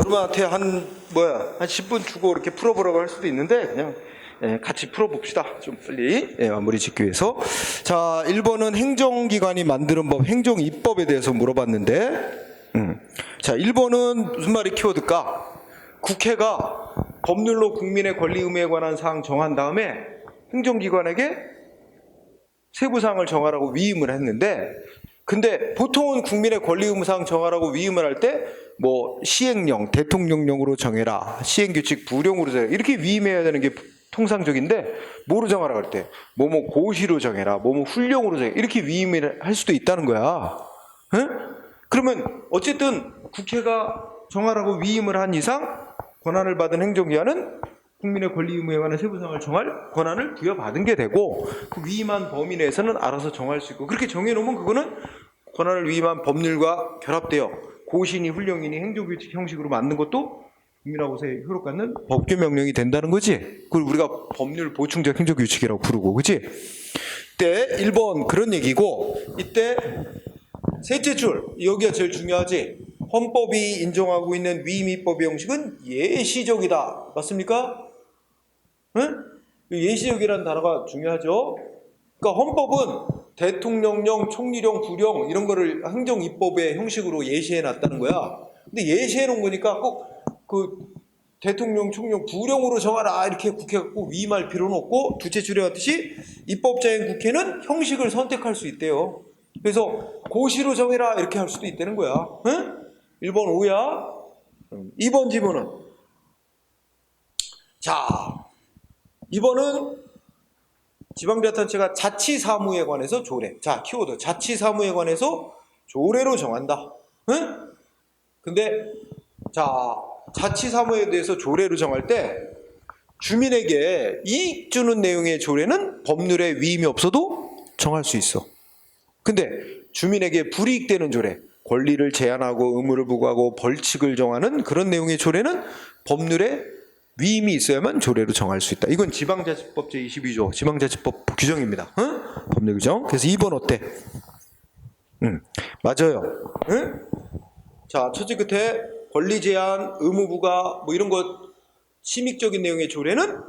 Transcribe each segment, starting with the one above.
여러분한테 한 10분 주고 이렇게 풀어보라고 할 수도 있는데 그냥 같이 풀어봅시다. 좀 빨리 마무리 짓기 위해서. 자, 1번은 행정기관이 만드는 법, 행정입법에 대해서 물어봤는데 자, 1번은 무슨 말이 키워드일까? 국회가 법률로 국민의 권리 의무에 관한 사항 정한 다음에 행정기관에게 세부사항을 정하라고 위임을 했는데, 근데 보통은 국민의 권리 의무 사항 정하라고 위임을 할 때 뭐 시행령, 대통령령으로 정해라, 시행규칙 부령으로 정해라 이렇게 위임해야 되는 게 통상적인데, 뭐로 정하라 할 때 뭐뭐 고시로 정해라, 뭐뭐 훈령으로 정해라 이렇게 위임을 할 수도 있다는 거야. 응? 그러면 어쨌든 국회가 정하라고 위임을 한 이상 권한을 받은 행정기관은 국민의 권리 의무에 관한 세부사항을 정할 권한을 부여받은 게 되고, 그 위임한 범위 내에서는 알아서 정할 수 있고, 그렇게 정해놓으면 그거는 권한을 위임한 법률과 결합되어 고시니 훈령이니 행정규칙 형식으로 만든 것도 국민하고서의 효력 갖는 법규 명령이 된다는 거지. 그걸 우리가 법률 보충적 행정규칙이라고 부르고, 그치? 이때 1번 그런 얘기고, 이때 셋째 줄, 여기가 제일 중요하지. 헌법이 인정하고 있는 위임입법의 형식은 예시적이다. 맞습니까? 응? 예시적이라는 단어가 중요하죠. 그러니까 헌법은 대통령령, 총리령, 부령 이런 거를 행정입법의 형식으로 예시해 놨다는 거야. 근데 예시해 놓은 거니까 꼭 그 대통령, 총령, 부령으로 정하라 이렇게 국회가 꼭 위임할 필요는 없고, 둘째 줄에 왔듯이 입법자인 국회는 형식을 선택할 수 있대요. 그래서 고시로 정해라 이렇게 할 수도 있다는 거야. 응? 1번 O야. 2번 지문은, 자, 2번은 지방자치단체가 자치사무에 관해서 조례. 자, 키워드 자치사무에 관해서 조례로 정한다. 응? 근데 자, 자치사무에 대해서 조례로 정할 때 주민에게 이익 주는 내용의 조례는 법률에 위임이 없어도 정할 수 있어. 근데 주민에게 불이익되는 조례, 권리를 제한하고 의무를 부과하고 벌칙을 정하는 그런 내용의 조례는 법률에 위임이 있어야만 조례로 정할 수 있다. 이건 지방자치법 제22조 지방자치법 규정입니다. 응? 법률 규정. 그래서 2번 어때? 맞아요. 응? 자, 첫째 끝에 권리 제한, 의무 부과 뭐 이런 것 침익적인 내용의 조례는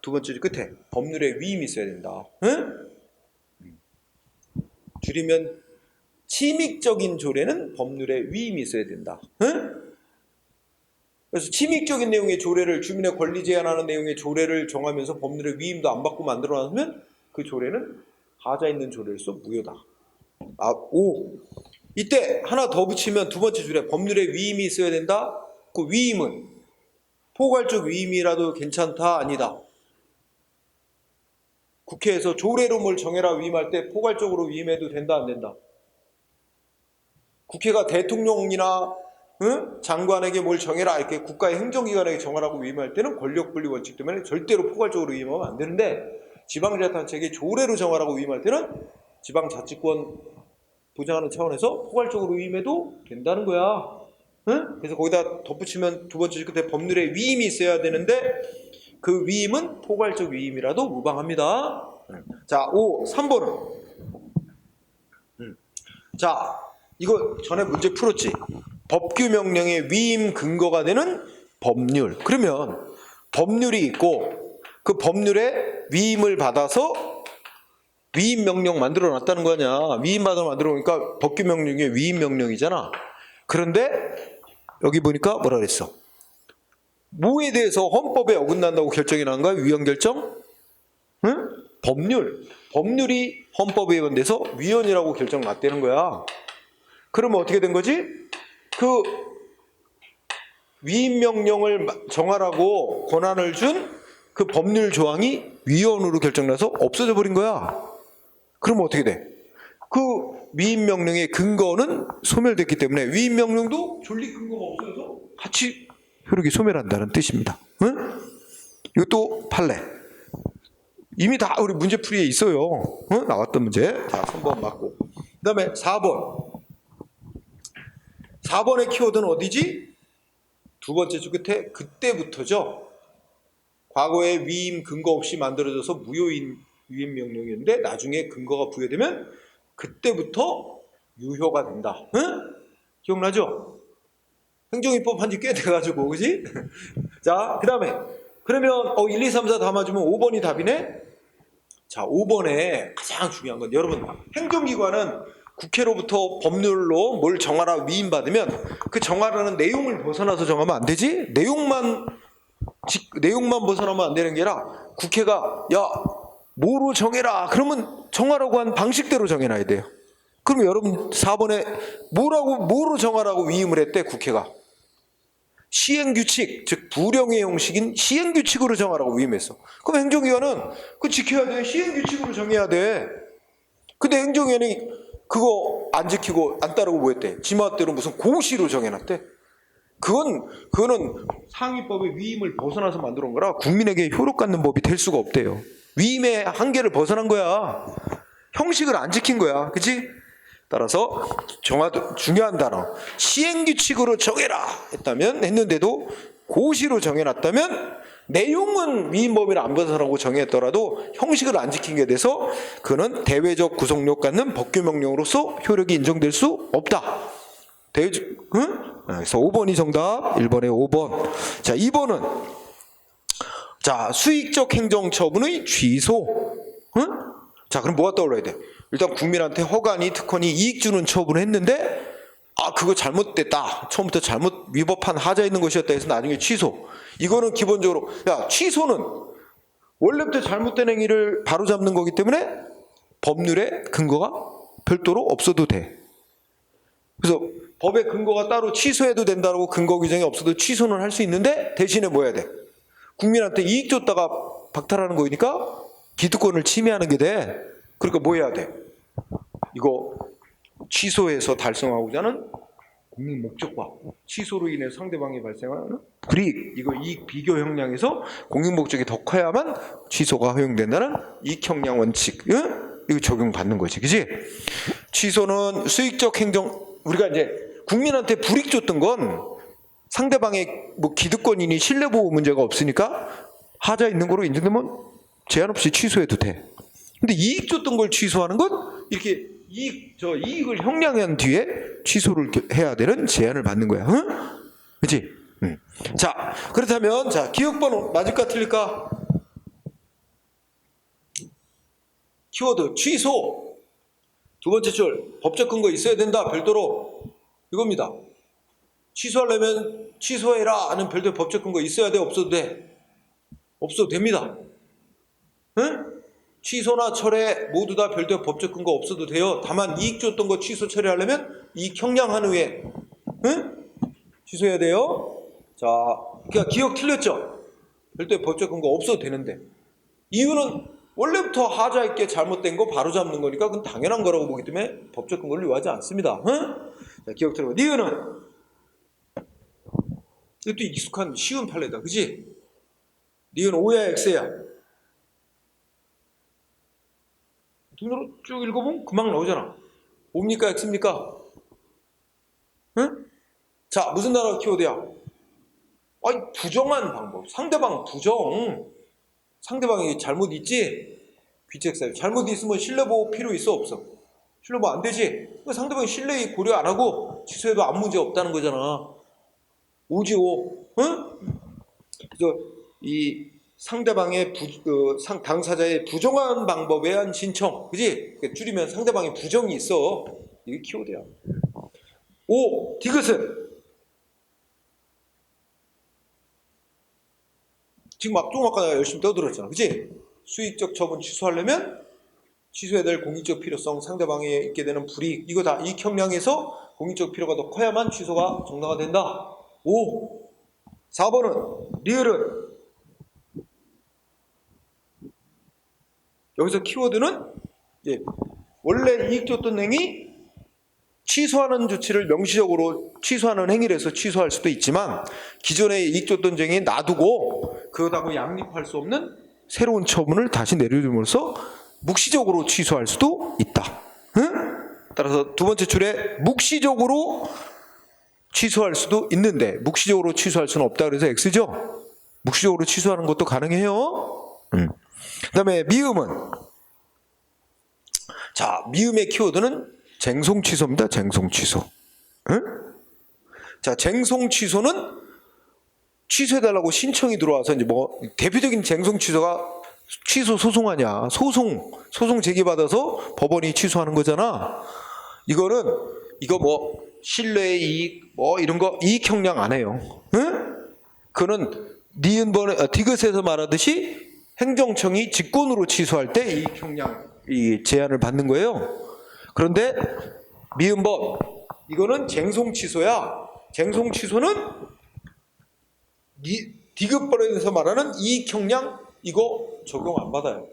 두 번째 끝에 법률에 위임이 있어야 된다. 응? 줄이면 침익적인 조례는 법률에 위임이 있어야 된다. 응? 그래서 침익적인 내용의 조례를, 주민의 권리 제한하는 내용의 조례를 정하면서 법률의 위임도 안 받고 만들어놨으면 그 조례는 하자 있는 조례로서 무효다. 아, 5. 이때 하나 더 붙이면 두 번째 줄에 법률에 위임이 있어야 된다. 그 위임은 포괄적 위임이라도 괜찮다, 아니다. 국회에서 조례로 뭘 정해라 위임할 때 포괄적으로 위임해도 된다, 안 된다. 국회가 대통령이나 장관에게 뭘 정해라 이렇게 국가의 행정기관에게 정하라고 위임할 때는 권력분리 원칙 때문에 절대로 포괄적으로 위임하면 안 되는데, 지방자치단체에게 조례로 정하라고 위임할 때는 지방자치권 보장하는 차원에서 포괄적으로 위임해도 된다는 거야. 응? 그래서 거기다 덧붙이면 두 번째 끝에 법률에 위임이 있어야 되는데 그 위임은 포괄적 위임이라도 무방합니다. 자, 3번은 자, 이거 전에 문제 풀었지. 법규 명령의 위임 근거가 되는 법률. 그러면 법률이 있고 그 법률에 위임을 받아서 위임 명령 만들어 놨다는 거냐. 위임 받아 만들어 놓으니까 법규 명령의 위임 명령이잖아. 그런데 여기 보니까 뭐라 그랬어? 뭐에 대해서 헌법에 어긋난다고 결정이 난 거야? 위헌 결정? 응? 법률. 법률이 헌법에 위반돼서 위헌이라고 결정 났다는 거야. 그러면 어떻게 된 거지? 그 위임 명령을 정하라고 권한을 준 그 법률 조항이 위헌으로 결정나서 없어져 버린 거야. 그러면 어떻게 돼? 그 위임 명령의 근거는 소멸됐기 때문에 위임 명령도 존립 근거가 없어져서 같이 효력이 소멸한다는 뜻입니다. 응? 이것도 판례. 이미 다 우리 문제풀이에 있어요. 응? 나왔던 문제. 자, 3번 맞고. 그 다음에 4번. 4번의 키워드는 어디지? 두 번째 줄 끝에 그때부터죠. 과거에 위임 근거 없이 만들어져서 무효인 위임 명령이었는데 나중에 근거가 부여되면 그때부터 유효가 된다. 응? 기억나죠? 행정입법 한지 꽤 돼가지고, 그지? 자, 그 다음에, 그러면, 1, 2, 3, 4 다 맞으면 5번이 답이네? 자, 5번에 가장 중요한 건, 여러분, 행정기관은 국회로부터 법률로 뭘 정하라 위임받으면 그 정하라는 내용을 벗어나서 정하면 안 되지? 내용만 벗어나면 안 되는 게 아니라 국회가, 야, 뭐로 정해라. 그러면 정하라고 한 방식대로 정해놔야 돼요. 그럼 여러분 4번에 뭐로 정하라고 위임을 했대, 국회가? 시행규칙, 즉 부령의 형식인 시행규칙으로 정하라고 위임했어. 그럼 행정기관은 그거 지켜야 돼. 시행규칙으로 정해야 돼. 근데 행정위원회 그거 안 지키고 안 따르고 뭐 했대? 지맛대로 무슨 고시로 정해놨대. 그거는 상위법의 위임을 벗어나서 만들어 온 거라 국민에게 효력 갖는 법이 될 수가 없대요. 위임의 한계를 벗어난 거야. 형식을 안 지킨 거야. 그치? 따라서 중요한 단어, 시행규칙으로 정해라 했는데도 고시로 정해놨다면 내용은 위임범위를 안 벗어나고 정했더라도 형식을 안 지킨 게 돼서 그는 대외적 구속력 갖는 법규명령으로서 효력이 인정될 수 없다. 그래서 5번이 정답, 1번에 5번. 자, 2번은 자, 수익적 행정처분의 취소. 자, 그럼 뭐가 떠올라야 돼? 일단 국민한테 허가니 특허니 이익 주는 처분을 했는데 그거 잘못됐다. 처음부터 잘못 위법한 하자 있는 것이었다 해서 나중에 취소. 이거는 기본적으로 취소는 원래부터 잘못된 행위를 바로잡는 거기 때문에 법률에 근거가 별도로 없어도 돼. 그래서 법의 근거가 따로 취소해도 된다고 근거 규정이 없어도 취소는 할 수 있는데 대신에 뭐 해야 돼? 국민한테 이익 줬다가 박탈하는 거니까 기득권을 침해하는 게 돼. 그러니까 뭐 해야 돼? 이거 취소해서 달성하고자 하는 공익 목적과 취소로 인해 상대방이 발생하는 불이익, 이거 이익 비교 형량에서 공익 목적이 더 커야만 취소가 허용된다는 이익 형량 원칙, 이거 적용받는 거지, 그지? 취소는 수익적 행정, 우리가 이제 국민한테 불이익 줬던 건 상대방의 뭐 기득권이니 신뢰보호 문제가 없으니까 하자 있는 거로 인정되면 제한 없이 취소해도 돼. 근데 이익 줬던 걸 취소하는 건 이렇게 이익을 형량한 뒤에 취소를 해야 되는 제한을 받는 거야. 응? 그치? 응. 자, 그렇다면, 기억번호 맞을까 틀릴까? 키워드, 취소. 두 번째 줄, 법적 근거 있어야 된다, 별도로. 이겁니다. 취소하려면 취소해라 하는 별도의 법적 근거 있어야 돼, 없어도 돼? 없어도 됩니다. 응? 취소나 철회 모두 다 별도의 법적 근거 없어도 돼요. 다만 이익 줬던 거 취소 처리하려면 이익 형량한 후에 취소해야 돼요. 자, 그러니까 기억 틀렸죠? 별도의 법적 근거 없어도 되는데 이유는 원래부터 하자 있게 잘못된 거 바로 잡는 거니까 그건 당연한 거라고 보기 때문에 법적 근거를 요하지 않습니다. 자, 기억 틀어. 니은은 이것도 익숙한 쉬운 판례다, 그지? 니은 O야 X야? 눈으로 쭉 읽어보면 금방 나오잖아. 뭡니까 X입니까? 응? 자, 무슨 단어 키워드야? 부정한 방법. 상대방 부정. 상대방이 잘못 있지? 귀책사유. 잘못 있으면 신뢰보호 필요 있어 없어? 신뢰보호 안 되지? 상대방이 신뢰 고려 안 하고 취소해도 아무 문제 없다는 거잖아. 오지오. 응? 그래서 이 상대방의 당사자의 부정한 방법에 의한 신청, 그지? 줄이면 상대방의 부정이 있어. 이게 키워드야. 오, 디귿은 지금 좀 아까 내가 열심히 떠들었잖아, 그지? 수익적 처분 취소하려면 취소해야 될 공익적 필요성, 상대방에 있게 되는 불이익, 이거 다 이익 형량에서 공익적 필요가 더 커야만 취소가 정당화 된다. 오, 4번은 리을은 여기서 키워드는 이제 원래 이익 줬던 행위 취소하는 조치를 명시적으로 취소하는 행위를 해서 취소할 수도 있지만 기존의 이익 줬던 행위 놔두고 그거하고 양립할 수 없는 새로운 처분을 다시 내려줌으로써 묵시적으로 취소할 수도 있다. 응? 따라서 두 번째 줄에 묵시적으로 취소할 수도 있는데 묵시적으로 취소할 수는 없다 그래서 X죠? 묵시적으로 취소하는 것도 가능해요. 그 다음에 미음은, 자, 미음의 키워드는 쟁송 취소입니다. 쟁송 취소. 응? 자, 쟁송 취소는 취소해달라고 신청이 들어와서 이제 뭐 대표적인 쟁송 취소가 취소 소송하냐, 소송 제기받아서 법원이 취소하는 거잖아. 이거는 이거 뭐 신뢰의 이익 뭐 이런 거 이익 형량 안 해요. 응? 그거는 니은번에 디귿에서 말하듯이 행정청이 직권으로 취소할 때 이익 형량 이 제한을 받는 거예요. 그런데 미음번 이거는 쟁송 취소야. 쟁송 취소는 디귿번에서 말하는 이익 형량 이거 적용 안 받아요.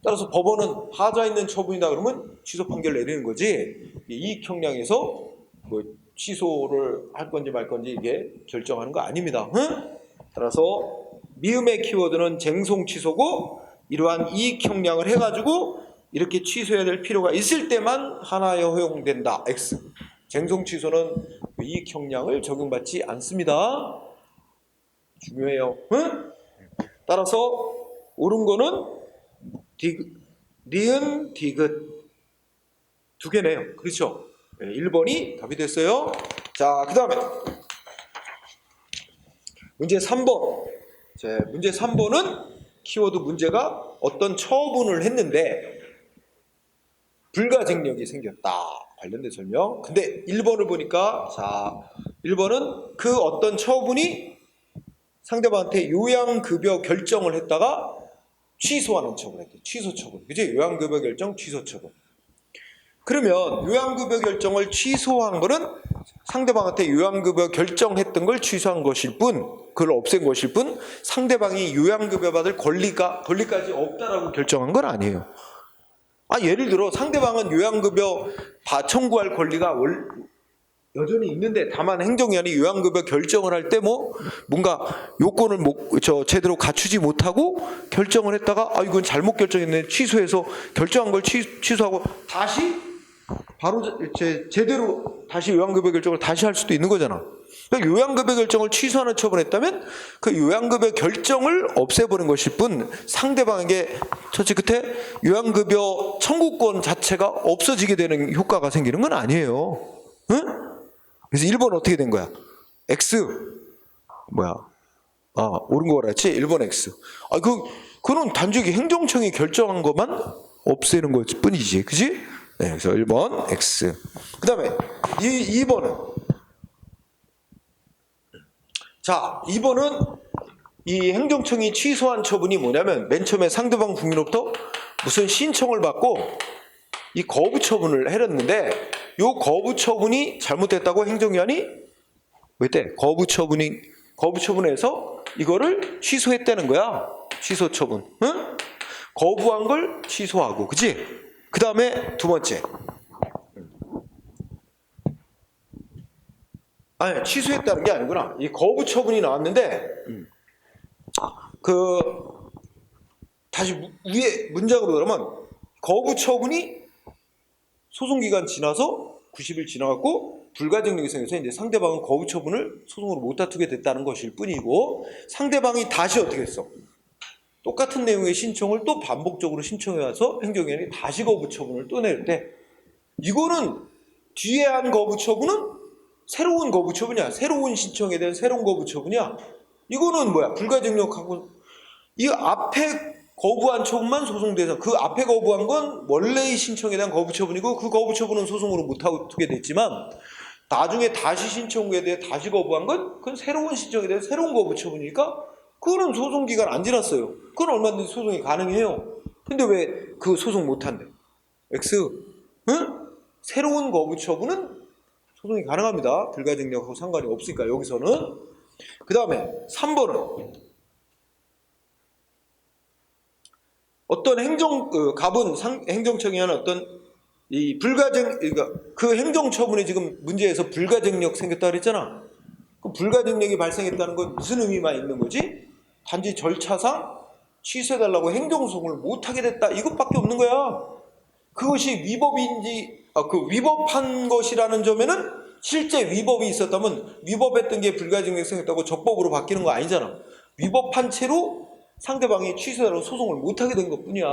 따라서 법원은 하자 있는 처분이다 그러면 취소 판결 내리는 거지, 이익 형량에서 뭐 취소를 할 건지 말 건지 이게 결정하는 거 아닙니다. 응? 따라서 미음의 키워드는 쟁송 취소고, 이러한 이익 형량을 해가지고 이렇게 취소해야 될 필요가 있을 때만 하나에 허용된다. X. 쟁송 취소는 이익 형량을 적용받지 않습니다. 중요해요. 응? 따라서 옳은 거는 니은 디귿 두 개네요. 그렇죠? 1번이 답이 됐어요. 자, 그 다음에 문제 3번. 문제 3번은 키워드 문제가 어떤 처분을 했는데 불가증력이 생겼다. 관련된 설명. 근데 1번을 보니까, 자, 1번은 그 어떤 처분이 상대방한테 요양급여 결정을 했다가 취소하는 처분을 했대. 취소 처분. 그지? 요양급여 결정, 취소 처분. 그러면 요양급여 결정을 취소한 거는 상대방한테 요양급여 결정했던 걸 취소한 것일 뿐, 그걸 없앤 것일 뿐, 상대방이 요양급여 받을 권리까지 없다라고 결정한 건 아니에요. 예를 들어 상대방은 요양급여 청구할 권리가 여전히 있는데, 다만 행정위원이 요양급여 결정을 할 때 뭔가 요건을 제대로 갖추지 못하고 결정을 했다가 이건 잘못 결정했네, 취소해서 결정한 걸 취소하고 다시 바로 제대로 다시 요양급여 결정을 다시 할 수도 있는 거잖아. 그러니까 요양급여 결정을 취소하는 처분했다면 그 요양급여 결정을 없애버린 것일 뿐, 상대방에게 처치 끝에 요양급여 청구권 자체가 없어지게 되는 효과가 생기는 건 아니에요. 응? 그래서 1번 어떻게 된 거야? X. 옳은 거라 했지? 1번 X. 그는 단지 행정청이 결정한 것만 없애는 것 뿐이지. 그지? 네, 그래서 1번 X. 그 다음에 2번은. 자, 2번은 이 행정청이 취소한 처분이 뭐냐면, 맨 처음에 상대방 국민으로부터 무슨 신청을 받고 이 거부 처분을 해렸는데, 요 거부 처분이 잘못됐다고 행정위원이 거부 처분해서 이거를 취소했다는 거야. 취소 처분. 응? 거부한 걸 취소하고, 그지? 그 다음에 두 번째. 취소했다는 게 아니구나. 이 거부 처분이 나왔는데, 다시 위에 문장으로 들어가면, 거부 처분이 소송기간 지나서 90일 지나갔고 불가증력이 생겨서 이제 상대방은 거부 처분을 소송으로 못 다투게 됐다는 것일 뿐이고, 상대방이 다시 어떻게 했어? 똑같은 내용의 신청을 또 반복적으로 신청해 와서 행정위원이 다시 거부 처분을 또 낼 때, 이거는 뒤에 한 거부 처분은 새로운 거부 처분이야. 새로운 신청에 대한 새로운 거부 처분이야. 이거는 불가증력하고, 이 앞에 거부한 처분만 소송 대상. 그 앞에 거부한 건 원래의 신청에 대한 거부 처분이고, 그 거부 처분은 소송으로 못 하게 됐지만, 나중에 다시 신청에 대해 다시 거부한 건 그건 새로운 신청에 대한 새로운 거부 처분이니까 그거는 소송 기간 안 지났어요. 그건 얼마든지 소송이 가능해요. 근데 왜 그 소송 못 한대? X. 응? 새로운 거부 처분은 소송이 가능합니다. 불가증력하고 상관이 없으니까 여기서는. 그 다음에 3번은 어떤 행정청이 하는 어떤 그러니까 그 행정처분이 지금 문제에서 불가증력 생겼다 그랬잖아. 그 불가증력이 발생했다는 건 무슨 의미만 있는 거지? 단지 절차상 취소해달라고 행정소송을 못하게 됐다, 이것밖에 없는 거야. 그것이 위법인지, 위법한 것이라는 점에는 실제 위법이 있었다면 위법했던 게 불가증력이 생겼다고 적법으로 바뀌는 거 아니잖아. 위법한 채로 상대방이 취소해달라고 소송을 못하게 된 것뿐이야.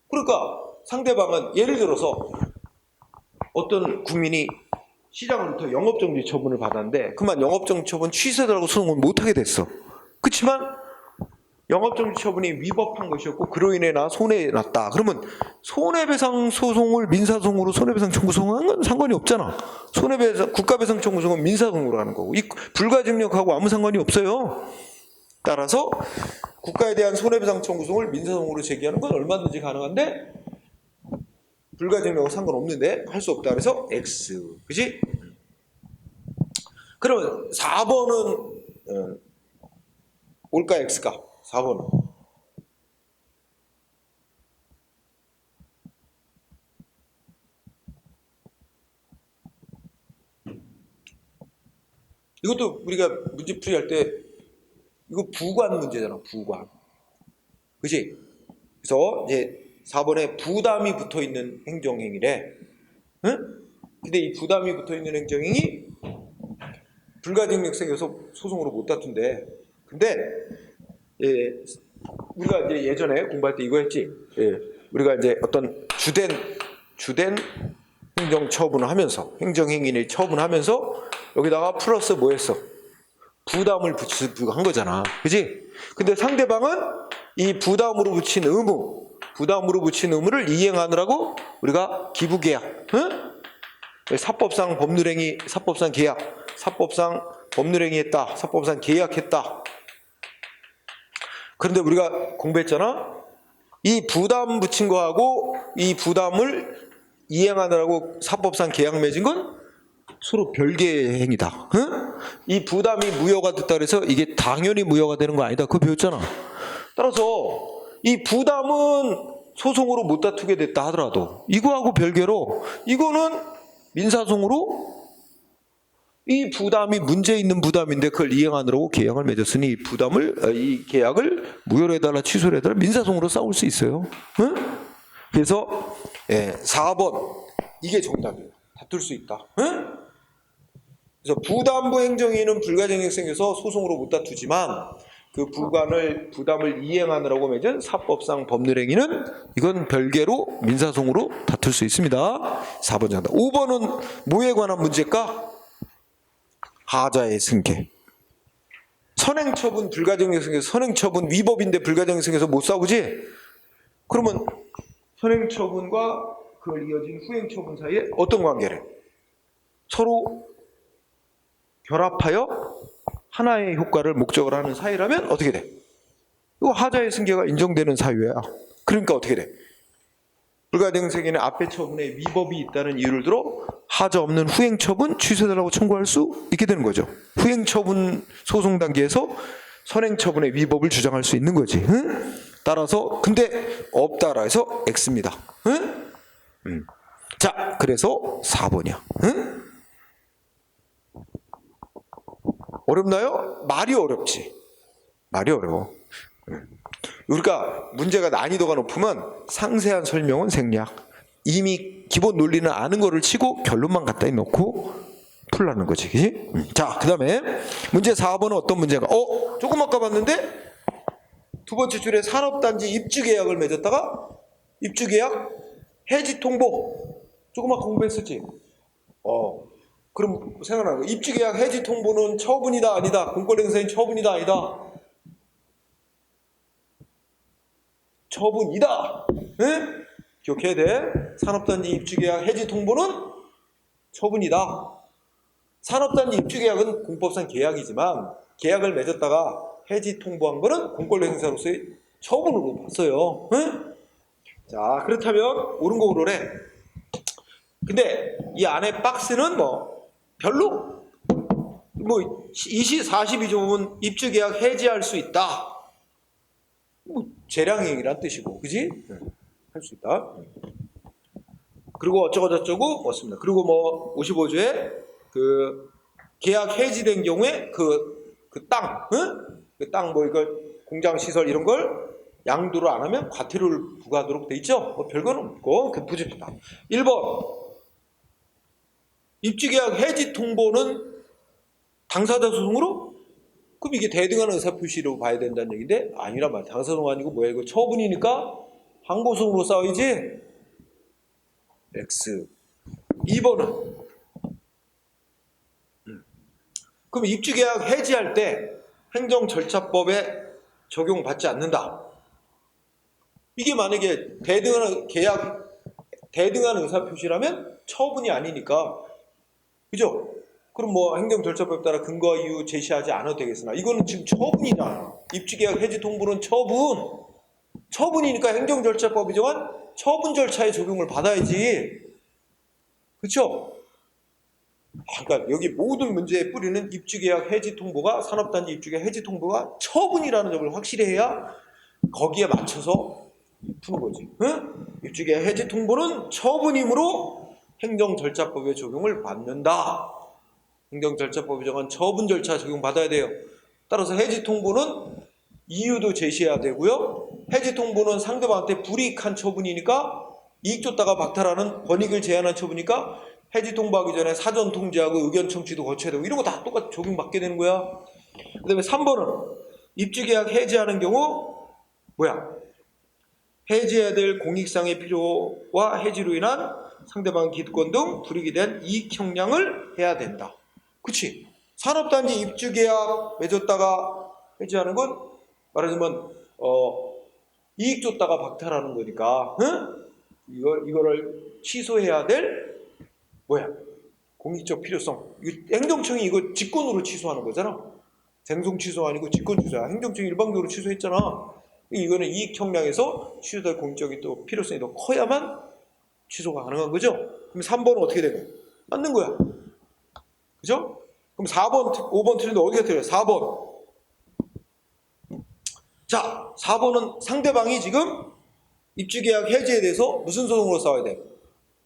그러니까 상대방은 예를 들어서 어떤 국민이 시장으로부터 영업정지 처분을 받았는데 그만 영업정지 처분 취소해달라고 소송을 못하게 됐어. 그렇지만 영업정지 처분이 위법한 것이었고 그로 인해 나 손해났다. 그러면 손해배상 소송을 민사소송으로 손해배상 청구소송하는 건 상관이 없잖아. 손해배상 국가배상 청구소송은 민사소송으로 하는 거고 이 불가증력하고 아무 상관이 없어요. 따라서 국가에 대한 손해배상 청구소송을 민사소송으로 제기하는 건 얼마든지 가능한데 불가증력하고 상관없는데 할 수 없다. 그래서 X. 그지? 그러면 4번은 올까 X가? 4번은. 이것도 우리가 문제풀이 할 때 이거 부관 문제잖아. 부관. 그지? 그래서 이제 4번에 부담이 붙어 있는 행정행위래. 응? 근데 이 부담이 붙어 있는 행정행위 불가증력 생겨서 소송으로 못 다툰대. 근데 예, 우리가 이제 예전에 공부할 때 이거 했지. 예, 우리가 이제 어떤 주된 행정 처분을 하면서 행정행위를 처분하면서 여기다가 플러스 뭐 했어? 부담을 한 거잖아. 그지? 근데 상대방은 이 부담으로 붙인 의무를 이행하느라고 우리가 기부계약, 응? 사법상 법률행위, 사법상 계약, 사법상 법률행위했다, 사법상 계약했다. 그런데 우리가 공부했잖아. 이 부담 붙인 거하고 이 부담을 이행하느라고 사법상 계약 맺은 건 서로 별개의 행위다. 응? 이 부담이 무효가 됐다 그래서 이게 당연히 무효가 되는 거 아니다. 그거 배웠잖아. 따라서 이 부담은 소송으로 못 다투게 됐다 하더라도 이거하고 별개로 이거는 민사소송으로 이 부담이 문제 있는 부담인데 그걸 이행하느라고 계약을 맺었으니 이 계약을 무효로 해달라 취소를 해달라 민사소송으로 싸울 수 있어요. 응? 그래서 4번 이게 정답이에요. 다툴 수 있다. 응? 그래서 부담부 행정행위는 불가증력 생겨서 소송으로 못 다투지만 그 부담을 이행하느라고 맺은 사법상 법률행위는 이건 별개로 민사소송으로 다툴 수 있습니다. 4번 정답. 5번은 뭐에 관한 문제일까? 하자의 승계. 선행처분 불가증력 생겨서 선행처분 위법인데 불가증력 생겨서 못 싸우지? 그러면 선행처분과 그걸 이어진 후행처분 사이에 어떤 관계래? 서로 결합하여 하나의 효과를 목적으로 하는 사유라면 어떻게 돼? 이거 하자의 승계가 인정되는 사유야. 그러니까 어떻게 돼? 불가증력행위는 앞의 처분에 위법이 있다는 이유를 들어 하자 없는 후행처분 취소해달라고 청구할 수 있게 되는 거죠. 후행처분 소송 단계에서 선행처분의 위법을 주장할 수 있는 거지. 응? 따라서 근데 없다라 해서 X입니다. 응? 자, 그래서 4번이야. 응? 어렵나요? 말이 어렵지. 말이 어려워. 우리가 문제가 난이도가 높으면 상세한 설명은 생략. 이미 기본 논리는 아는 거를 치고 결론만 갖다 놓고 풀라는 거지. 그치? 자, 그 다음에 문제 4번은 어떤 문제가? 조금 아까 봤는데 두 번째 줄에 산업단지 입주계약을 맺었다가 입주계약 해지 통보. 조금 아까 공부했었지? 그럼 생각나는 거. 입주계약 해지 통보는 처분이다 아니다? 공권행사인 처분이다 아니다? 처분이다. 응? 기억해야 돼. 산업단지 입주계약 해지 통보는 처분이다. 산업단지 입주계약은 공법상 계약이지만 계약을 맺었다가 해지 통보한 거는 공권행사로서의 처분으로 봤어요. 응? 자, 그렇다면 옳은 거 오르래. 근데 이 안에 박스는 별로 42조 보면 입주계약 해지할 수 있다. 재량행위란 뜻이고, 그지? 할 수 있다. 그리고 어쩌고저쩌고 맞습니다. 그리고 55조에 그 계약 해지된 경우에 그 땅, 응? 그 땅 이거 공장 시설 이런 걸 양도를 안 하면 과태료를 부과하도록 돼 있죠. 별거는 없고 그 부집니다. 1번 입주계약 해지 통보는 당사자 소송으로? 그럼 이게 대등한 의사표시로 봐야 된다는 얘기인데 아니란 말이야. 당사소송 아니고 뭐야 이거 처분이니까 항고소송으로 싸워야지. X. 2번은 그럼 입주계약 해지할 때 행정절차법에 적용받지 않는다. 이게 만약에 대등한 의사표시라면 처분이 아니니까, 그죠? 그럼 뭐 행정절차법에 따라 근거와 이유 제시하지 않아도 되겠으나 이거는 지금 처분이잖아. 입주계약 해지 통보는 처분이니까 행정절차법이 정한 처분 절차에 적용을 받아야지. 그쵸? 그러니까 여기 모든 문제의 뿌리는 입주계약 해지 통보가, 산업단지 입주계약 해지 통보가 처분이라는 점을 확실히 해야 거기에 맞춰서 푸는 거지. 응? 입주계약 해지 통보는 처분이므로 행정절차법의 적용을 받는다. 행정절차법이 정한 처분 절차 적용받아야 돼요. 따라서 해지 통보는 이유도 제시해야 되고요. 해지 통보는 상대방한테 불이익한 처분이니까, 이익 줬다가 박탈하는 권익을 제한한 처분이니까 해지 통보하기 전에 사전 통지하고 의견 청취도 거쳐야 되고, 이런 거 다 똑같이 적용받게 되는 거야. 그 다음에 3번은 입주계약 해지하는 경우 해지해야 될 공익상의 필요와 해지로 인한 상대방 기득권 등 불이익이 된 이익 형량을 해야 된다. 그치? 산업단지 입주계약 맺었다가 해지하는 건 말하자면 이익 줬다가 박탈하는 거니까, 응? 이거를 취소해야 될 공익적 필요성. 행정청이 이거 직권으로 취소하는 거잖아. 쟁송 취소 아니고 직권 취소야. 행정청이 일방적으로 취소했잖아. 이거는 이익 형량에서 취소될 공익적인 또 필요성이 더 커야만 취소가 가능한 거죠. 그럼 3번은 어떻게 되는 거야? 맞는 거야. 그죠? 그럼 4번, 5번 틀린데 어디가 틀려요? 4번. 자, 4번은 상대방이 지금 입주계약 해지에 대해서 무슨 소송으로 싸워야 돼?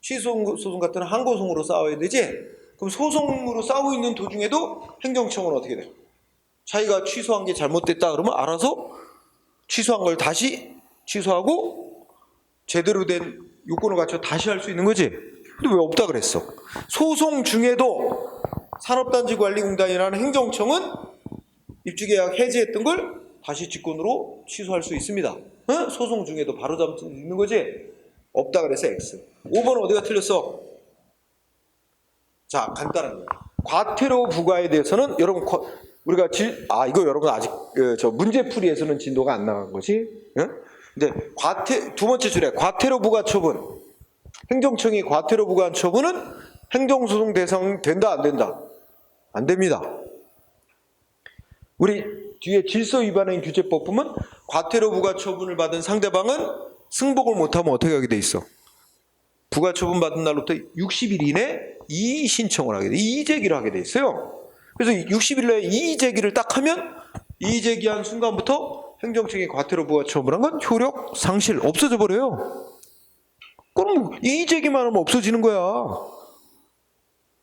취소 소송 같은 항고소송으로 싸워야 되지? 그럼 소송으로 싸우고 있는 도중에도 행정청은 어떻게 돼? 자기가 취소한 게 잘못됐다 그러면 알아서 취소한 걸 다시 취소하고 제대로 된 요건을 갖춰 다시 할 수 있는 거지? 근데 왜 없다 그랬어? 소송 중에도 산업단지관리공단이라는 행정청은 입주계약 해지했던 걸 다시 직권으로 취소할 수 있습니다. 응? 소송 중에도 바로 잡을 수 있는 거지? 없다 그래서 X. 5번은 어디가 틀렸어? 자, 간단한 거예요. 과태료 부과에 대해서는 여러분 우리가 이거 여러분 아직 저 문제풀이에서는 진도가 안 나간 거지? 응? 근데 두 번째 줄에 과태료 부과 처분. 행정청이 과태료 부과한 처분은 행정소송 대상 된다 안 된다? 안 됩니다. 우리 뒤에 질서 위반행 규제법 보면 과태료 부과 처분을 받은 상대방은 승복을 못하면 어떻게 하게 돼 있어? 부과 처분 받은 날로부터 60일 이내 이의 신청을 하게 돼. 이의 제기를 하게 돼 있어요. 그래서 60일 내에 이의 제기를 딱 하면 이의 제기한 순간부터 행정청이 과태료 부과 처분한 건 효력 상실 없어져 버려요. 그럼 이의 제기만 하면 없어지는 거야.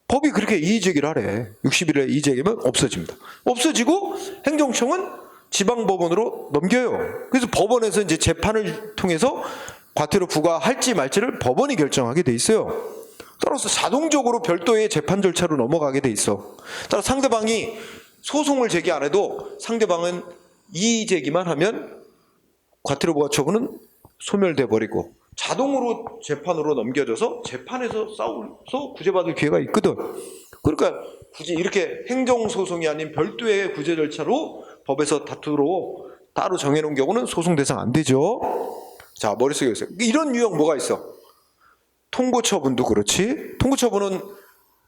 법이 그렇게 이의 제기를 하래. 60일에 이의 제기면 없어집니다. 없어지고 행정청은 지방법원으로 넘겨요. 그래서 법원에서 이제 재판을 통해서 과태료 부과할지 말지를 법원이 결정하게 돼 있어요. 따라서 자동적으로 별도의 재판 절차로 넘어가게 돼 있어. 따라서 상대방이 소송을 제기 안 해도 상대방은 이의 제기만 하면 과태료 부과 처분은 소멸돼 버리고 자동으로 재판으로 넘겨져서 재판에서 싸워서 구제받을 기회가 있거든. 그러니까 굳이 이렇게 행정소송이 아닌 별도의 구제 절차로 법에서 다투도록 따로 정해놓은 경우는 소송 대상 안 되죠. 자, 머릿속에 있어요. 이런 유형 뭐가 있어? 통고처분도 그렇지. 통고처분은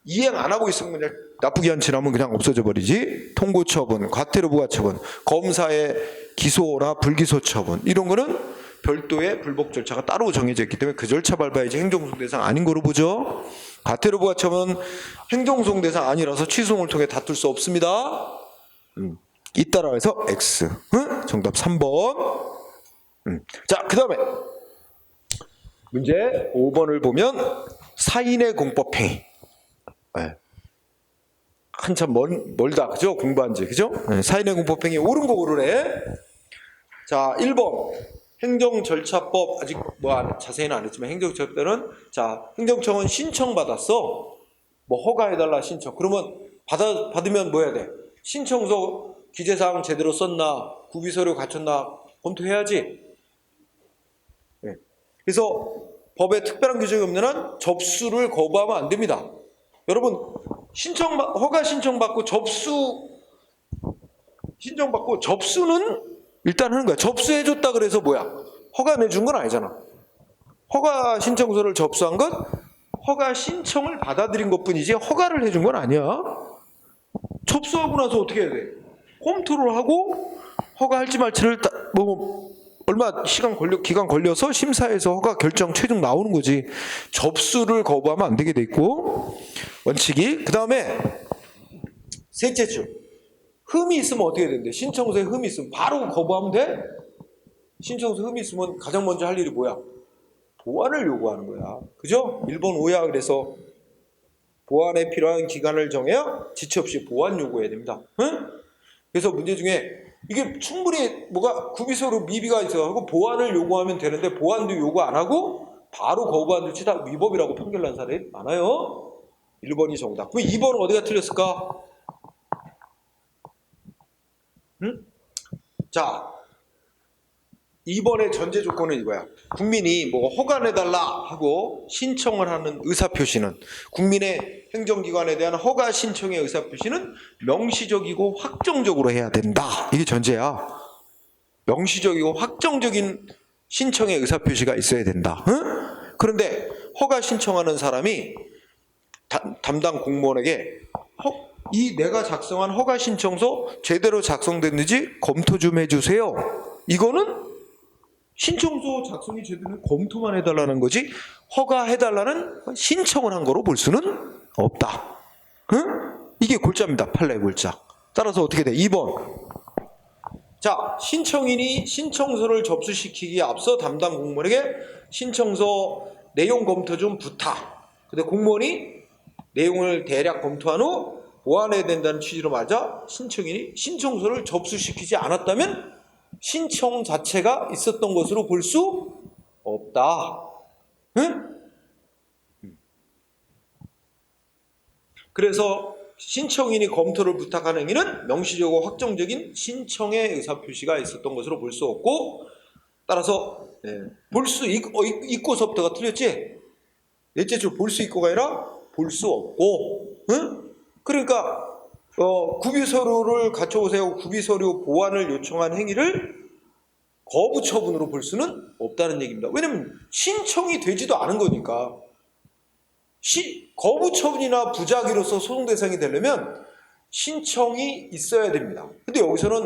이행 안 하고 있으면 그냥 납부기한 지나면 그냥 없어져 버리지. 통고처분, 과태료 부과처분, 검사의 기소나 불기소 처분 이런 거는 별도의 불복 절차가 따로 정해져 있기 때문에 그 절차 밟아야지 행정소송 대상 아닌 거로 보죠. 과태료 부과처분은 행정소송 대상 아니라서 취소송을 통해 다툴 수 없습니다. 잇따라 해서 X. 정답 3번. 자, 그 다음에 문제 5번을 보면 사인의 공법행위. 네. 한참 멀다, 그죠? 공부한 지, 그죠? 네. 사인의 공법행위 옳은 거 고르래. 자, 1번. 행정절차법, 아직 자세히는 안 했지만 행정절차법 때는, 자, 행정청은 신청받았어. 허가해달라 신청. 그러면 받으면 뭐 해야 돼? 신청서 기재사항 제대로 썼나, 구비서류 갖췄나 검토해야지. 네. 그래서 법에 특별한 규정이 없는 한 접수를 거부하면 안 됩니다. 여러분, 허가 신청받고 신청받고 접수는 일단 하는 거야. 접수해줬다 그래서 뭐야? 허가 내준 건 아니잖아. 허가 신청서를 접수한 건 허가 신청을 받아들인 것뿐이지 허가를 해준 건 아니야. 접수하고 나서 어떻게 해야 돼? 홈투를 하고 허가할지 말지를 얼마 기간 걸려서 심사해서 허가 결정 최종 나오는 거지. 접수를 거부하면 안 되게 돼 있고 원칙이. 그 다음에 셋째 줄 흠이 있으면 어떻게 되는데? 신청서에 흠이 있으면 바로 거부하면 돼? 신청서 흠이 있으면 가장 먼저 할 일이 뭐야? 보완을 요구하는 거야. 그죠? 1번 오야. 그래서 보완에 필요한 기간을 정해야 지체 없이 보완 요구해야 됩니다. 응? 그래서 문제 중에 이게 충분히 구비서류 미비가 있어가지고 보완을 요구하면 되는데 보완도 요구 안 하고 바로 거부한 조치 다 위법이라고 판결난 사례 많아요. 1번이 정답. 그럼 2번은 어디가 틀렸을까? 응? 자, 2번의 전제 조건은 이거야. 국민이 허가 내달라 하고 신청을 하는 의사표시는, 국민의 행정기관에 대한 허가 신청의 의사표시는 명시적이고 확정적으로 해야 된다. 이게 전제야. 명시적이고 확정적인 신청의 의사표시가 있어야 된다. 응? 그런데 허가 신청하는 사람이 담당 공무원에게 내가 작성한 허가 신청서 제대로 작성됐는지 검토 좀 해주세요. 이거는 신청서 작성이 제대로 검토만 해달라는 거지 허가해달라는 신청을 한 거로 볼 수는 없다. 응? 이게 골자입니다. 판례의 골자. 따라서 어떻게 돼? 2번. 자, 신청인이 신청서를 접수시키기에 앞서 담당 공무원에게 신청서 내용 검토 좀 부탁. 근데 공무원이 내용을 대략 검토한 후 보완해야 된다는 취지로 맞아 신청인이 신청서를 접수시키지 않았다면 신청 자체가 있었던 것으로 볼 수 없다. 응? 그래서 신청인이 검토를 부탁하는 행위는 명시적이고 확정적인 신청의 의사표시가 있었던 것으로 볼 수 없고, 따라서 볼 수 있고서부터가 틀렸지. 넷째 줄 볼 수 있고가 아니라 볼 수 없고. 응? 그러니까 구비서류를 갖춰오세요. 구비서류 보완을 요청한 행위를 거부 처분으로 볼 수는 없다는 얘기입니다. 왜냐면 신청이 되지도 않은 거니까. 거부 처분이나 부작위로서 소송 대상이 되려면 신청이 있어야 됩니다. 근데 여기서는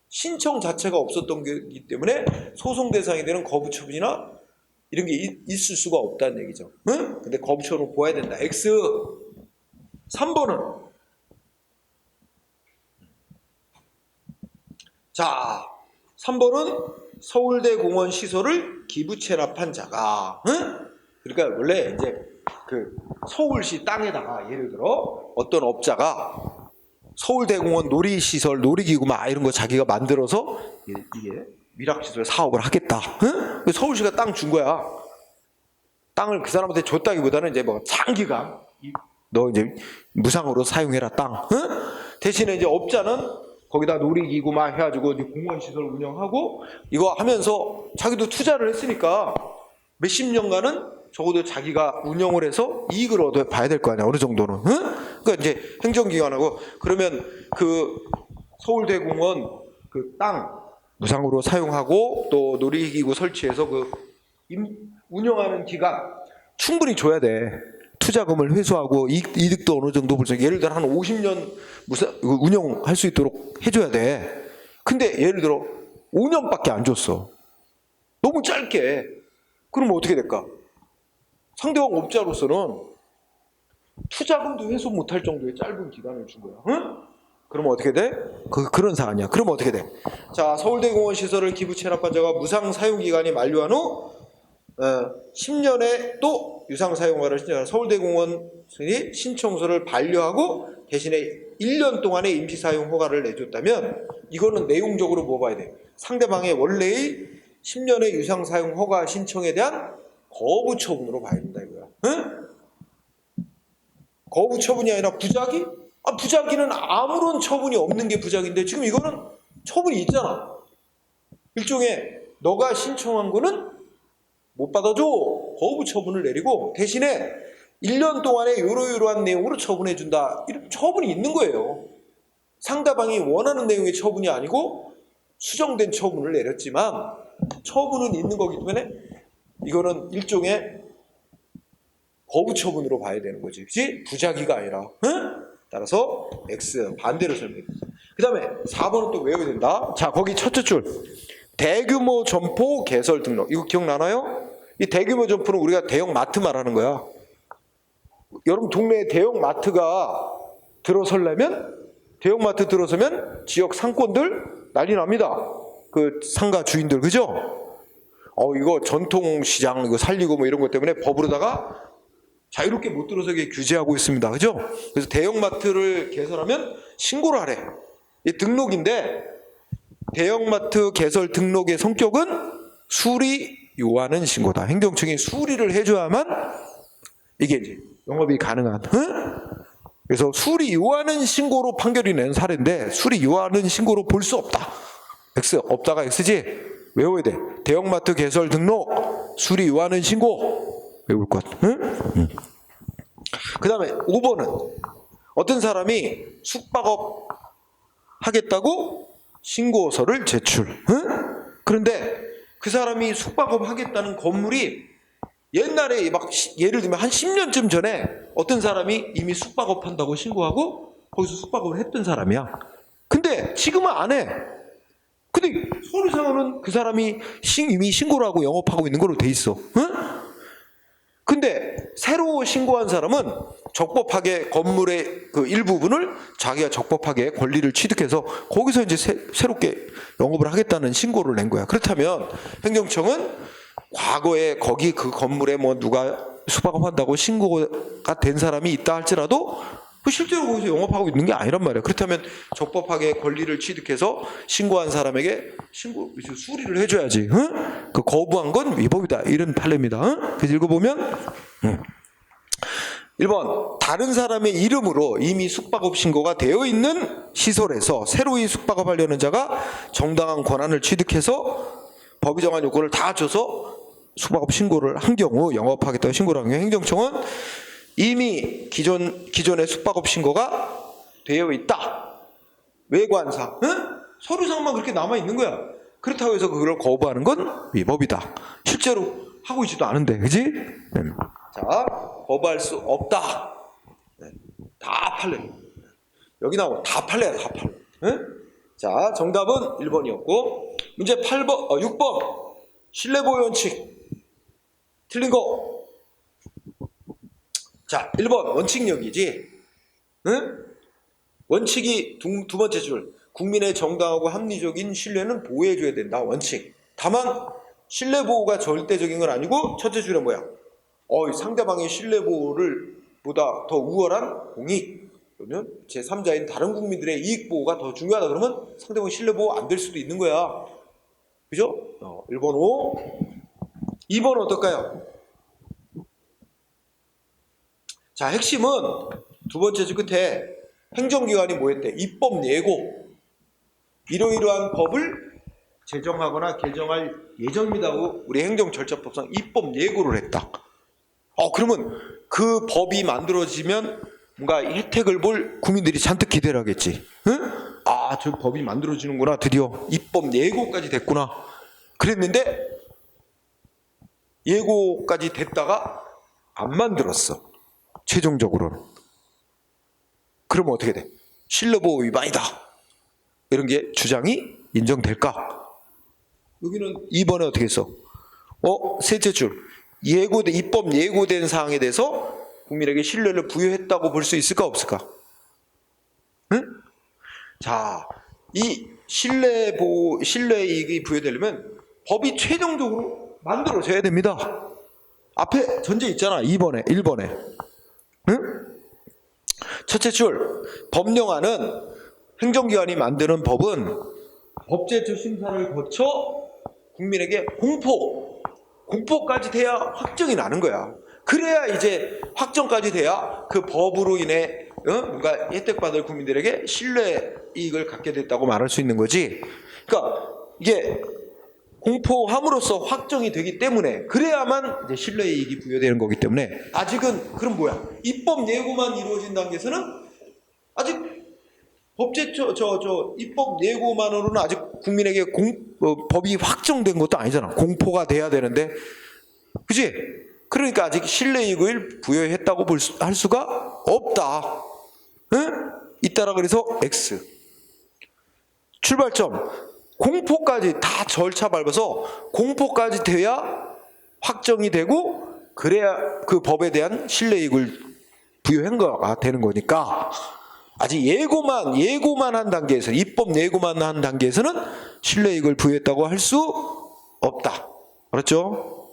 신청 자체가 없었던 거기 때문에 소송 대상이 되는 거부 처분이나 이런 게 있을 수가 없다는 얘기죠. 응? 근데 거부 처분을 보아야 된다. X. 3번은 자, 3번은 서울대 공원 시설을 기부 체납한 자가, 응? 그러니까 원래 이제 서울시 땅에다가 예를 들어 어떤 업자가 서울대공원 놀이시설, 놀이기구 막 이런 거 자기가 만들어서 이게 미락시설 사업을 하겠다. 응? 서울시가 땅 준 거야. 땅을 그 사람한테 줬다기보다는 이제 장기간 너 이제 무상으로 사용해라 땅. 응? 대신에 이제 업자는 거기다 놀이기구 막 해가지고 이제 공원시설 운영하고 이거 하면서 자기도 투자를 했으니까 몇십 년간은 적어도 자기가 운영을 해서 이익을 얻어 봐야 될 거 아니야. 어느 정도는. 응? 그러니까 이제 행정기관하고 그러면 서울대공원 땅 무상으로 사용하고 또 놀이기구 설치해서 운영하는 기간 충분히 줘야 돼. 투자금을 회수하고 이득도 어느 정도 볼 수, 예를 들어 한 50년 운영할 수 있도록 해줘야 돼. 근데 예를 들어 5년밖에 안 줬어. 너무 짧게. 그러면 어떻게 될까? 상대방 업자로서는 투자금도 회수 못할 정도의 짧은 기간을 준 거야. 응? 그러면 어떻게 돼? 그런 사안이야. 그러면 어떻게 돼? 자, 서울대공원 시설을 기부 체납한 자가 무상 사용 기간이 만료한 후 10년에 또 유상 사용허가를 신청한 서울대공원이 신청서를 반려하고 대신에 1년 동안의 임시 사용 허가를 내줬다면 이거는 내용적으로 뭐 봐야 돼? 상대방의 원래의 10년의 유상 사용 허가 신청에 대한 거부 처분으로 봐야 된다 이거야. 응? 거부 처분이 아니라 부작위? 부작위는 아무런 처분이 없는 게 부작위인데 지금 이거는 처분이 있잖아. 일종의 너가 신청한 거는 못 받아줘. 거부 처분을 내리고 대신에 1년 동안에 요러요러한 내용으로 처분해준다. 이런 처분이 있는 거예요. 상대방이 원하는 내용의 처분이 아니고 수정된 처분을 내렸지만 처분은 있는 거기 때문에 이거는 일종의 거부 처분으로 봐야 되는 거지. 그치? 부작위가 아니라. 응? 따라서 X 반대로 설명했습니다. 그 다음에 4번은 또 외워야 된다. 자, 거기 첫째 줄. 대규모 점포 개설 등록. 이거 기억나나요? 이 대규모 점포는 우리가 대형 마트 말하는 거야. 여러분 동네에 대형 마트가 들어서려면 대형마트 들어서면 지역 상권들 난리 납니다. 그 상가 주인들, 그죠? 이거 전통시장 이거 살리고 뭐 이런 것 때문에 법으로다가 자유롭게 못 들어서게 규제하고 있습니다. 그죠? 그래서 대형마트를 개설하면 신고를 하래. 이 등록인데 대형마트 개설 등록의 성격은 수리 요하는 신고다. 행정청이 수리를 해줘야만 이게 이제 영업이 가능한. 응? 그래서 수리 요하는 신고로 판결이 낸 사례인데 수리 요하는 신고로 볼 수 없다. X 없다가 X지. 외워야 돼. 대형마트 개설 등록 수리 요하는 신고 외울 것. 응? 그 다음에 5번은 어떤 사람이 숙박업 하겠다고 신고서를 제출. 응? 그런데 그 사람이 숙박업 하겠다는 건물이 옛날에 막 예를 들면 한 10년쯤 전에 어떤 사람이 이미 숙박업 한다고 신고하고 거기서 숙박업을 했던 사람이야. 근데 지금은 안 해. 근데 서류상으로는 그 사람이 이미 신고를 하고 영업하고 있는 걸로 돼 있어. 응? 근데 새로 신고한 사람은 적법하게 건물의 그 일부분을 자기가 적법하게 권리를 취득해서 거기서 이제 새롭게 영업을 하겠다는 신고를 낸 거야. 그렇다면 행정청은 과거에 거기 그 건물에 뭐 누가 숙박업한다고 신고가 된 사람이 있다 할지라도 실제로 거기서 영업하고 있는 게 아니란 말이야. 그렇다면 적법하게 권리를 취득해서 신고한 사람에게 수리를 해줘야지. 응? 그 거부한 건 위법이다. 이런 판례입니다. 응? 그래서 읽어보면 1번 다른 사람의 이름으로 이미 숙박업 신고가 되어 있는 시설에서 새로이 숙박업하려는 자가 정당한 권한을 취득해서 법이 정한 요건을 다 줘서 숙박업 신고를 한 경우 영업하겠다고 신고를 한 경우 행정청은 이미 기존의 숙박업 신고가 되어 있다. 외관상, 응? 서류상만 그렇게 남아 있는 거야. 그렇다고 해서 그걸 거부하는 건 위법이다. 실제로 하고 있지도 않은데, 그지? 네. 자, 거부할 수 없다. 네. 다 판례. 여기 나오면 다 판례야, 다 판례. 응? 자, 정답은 1번이었고 문제 6번 신뢰보호 원칙 틀린 거. 자, 1번 원칙력이지. 응? 원칙이 두 번째 줄 국민의 정당하고 합리적인 신뢰는 보호해줘야 된다. 원칙. 다만 신뢰보호가 절대적인 건 아니고 첫째 줄에 뭐야? 상대방의 신뢰보호를 보다 더 우월한 공익, 그러면 제3자인 다른 국민들의 이익보호가 더 중요하다 그러면 상대방 신뢰보호 안 될 수도 있는 거야. 그죠? 1번 O. 2번 어떨까요? 자, 핵심은 두 번째 줄 끝에 행정기관이 뭐 했대? 입법 예고. 이러이러한 법을 제정하거나 개정할 예정이라고 우리 행정절차법상 입법 예고를 했다. 그러면 그 법이 만들어지면 뭔가 혜택을 볼 국민들이 잔뜩 기대를 하겠지. 응? 저 법이 만들어지는구나. 드디어 입법 예고까지 됐구나. 그랬는데 예고까지 됐다가 안 만들었어. 최종적으로는. 그러면 어떻게 돼? 신뢰보호 위반이다. 이런 게 주장이 인정될까? 여기는 2번에 어떻게 했어? 셋째 줄. 입법 예고된 사항에 대해서 국민에게 신뢰를 부여했다고 볼 수 있을까 없을까? 응? 자, 이 신뢰이익이 부여되려면 법이 최종적으로 만들어져야 됩니다. 앞에 전제 있잖아. 2번에 1번에. 응? 첫째 줄 법령안은 행정기관이 만드는 법은 법제처 심사를 거쳐 국민에게 공포까지 돼야 확정이 나는 거야. 그래야 이제 확정까지 돼야 그 법으로 인해 뭔가 혜택받을 국민들에게 신뢰 이익을 갖게 됐다고 말할 수 있는 거지. 그러니까 이게 공포함으로써 확정이 되기 때문에 그래야만 이제 신뢰이익이 부여되는 거기 때문에 아직은 그럼 뭐야? 입법 예고만 이루어진 단계에서는 아직 입법 예고만으로는 아직 국민에게 법이 확정된 것도 아니잖아. 공포가 돼야 되는데, 그지? 그러니까 아직 신뢰이익을 부여했다고 할 수가 없다. 응? 이따라 그래서 X. 출발점. 공포까지 다 절차 밟아서 공포까지 돼야 확정이 되고 그래야 그 법에 대한 신뢰이익을 부여한 거가 되는 거니까 아직 예고만 한 단계에서 입법 예고만 한 단계에서는 신뢰이익을 부여했다고 할 수 없다. 알았죠?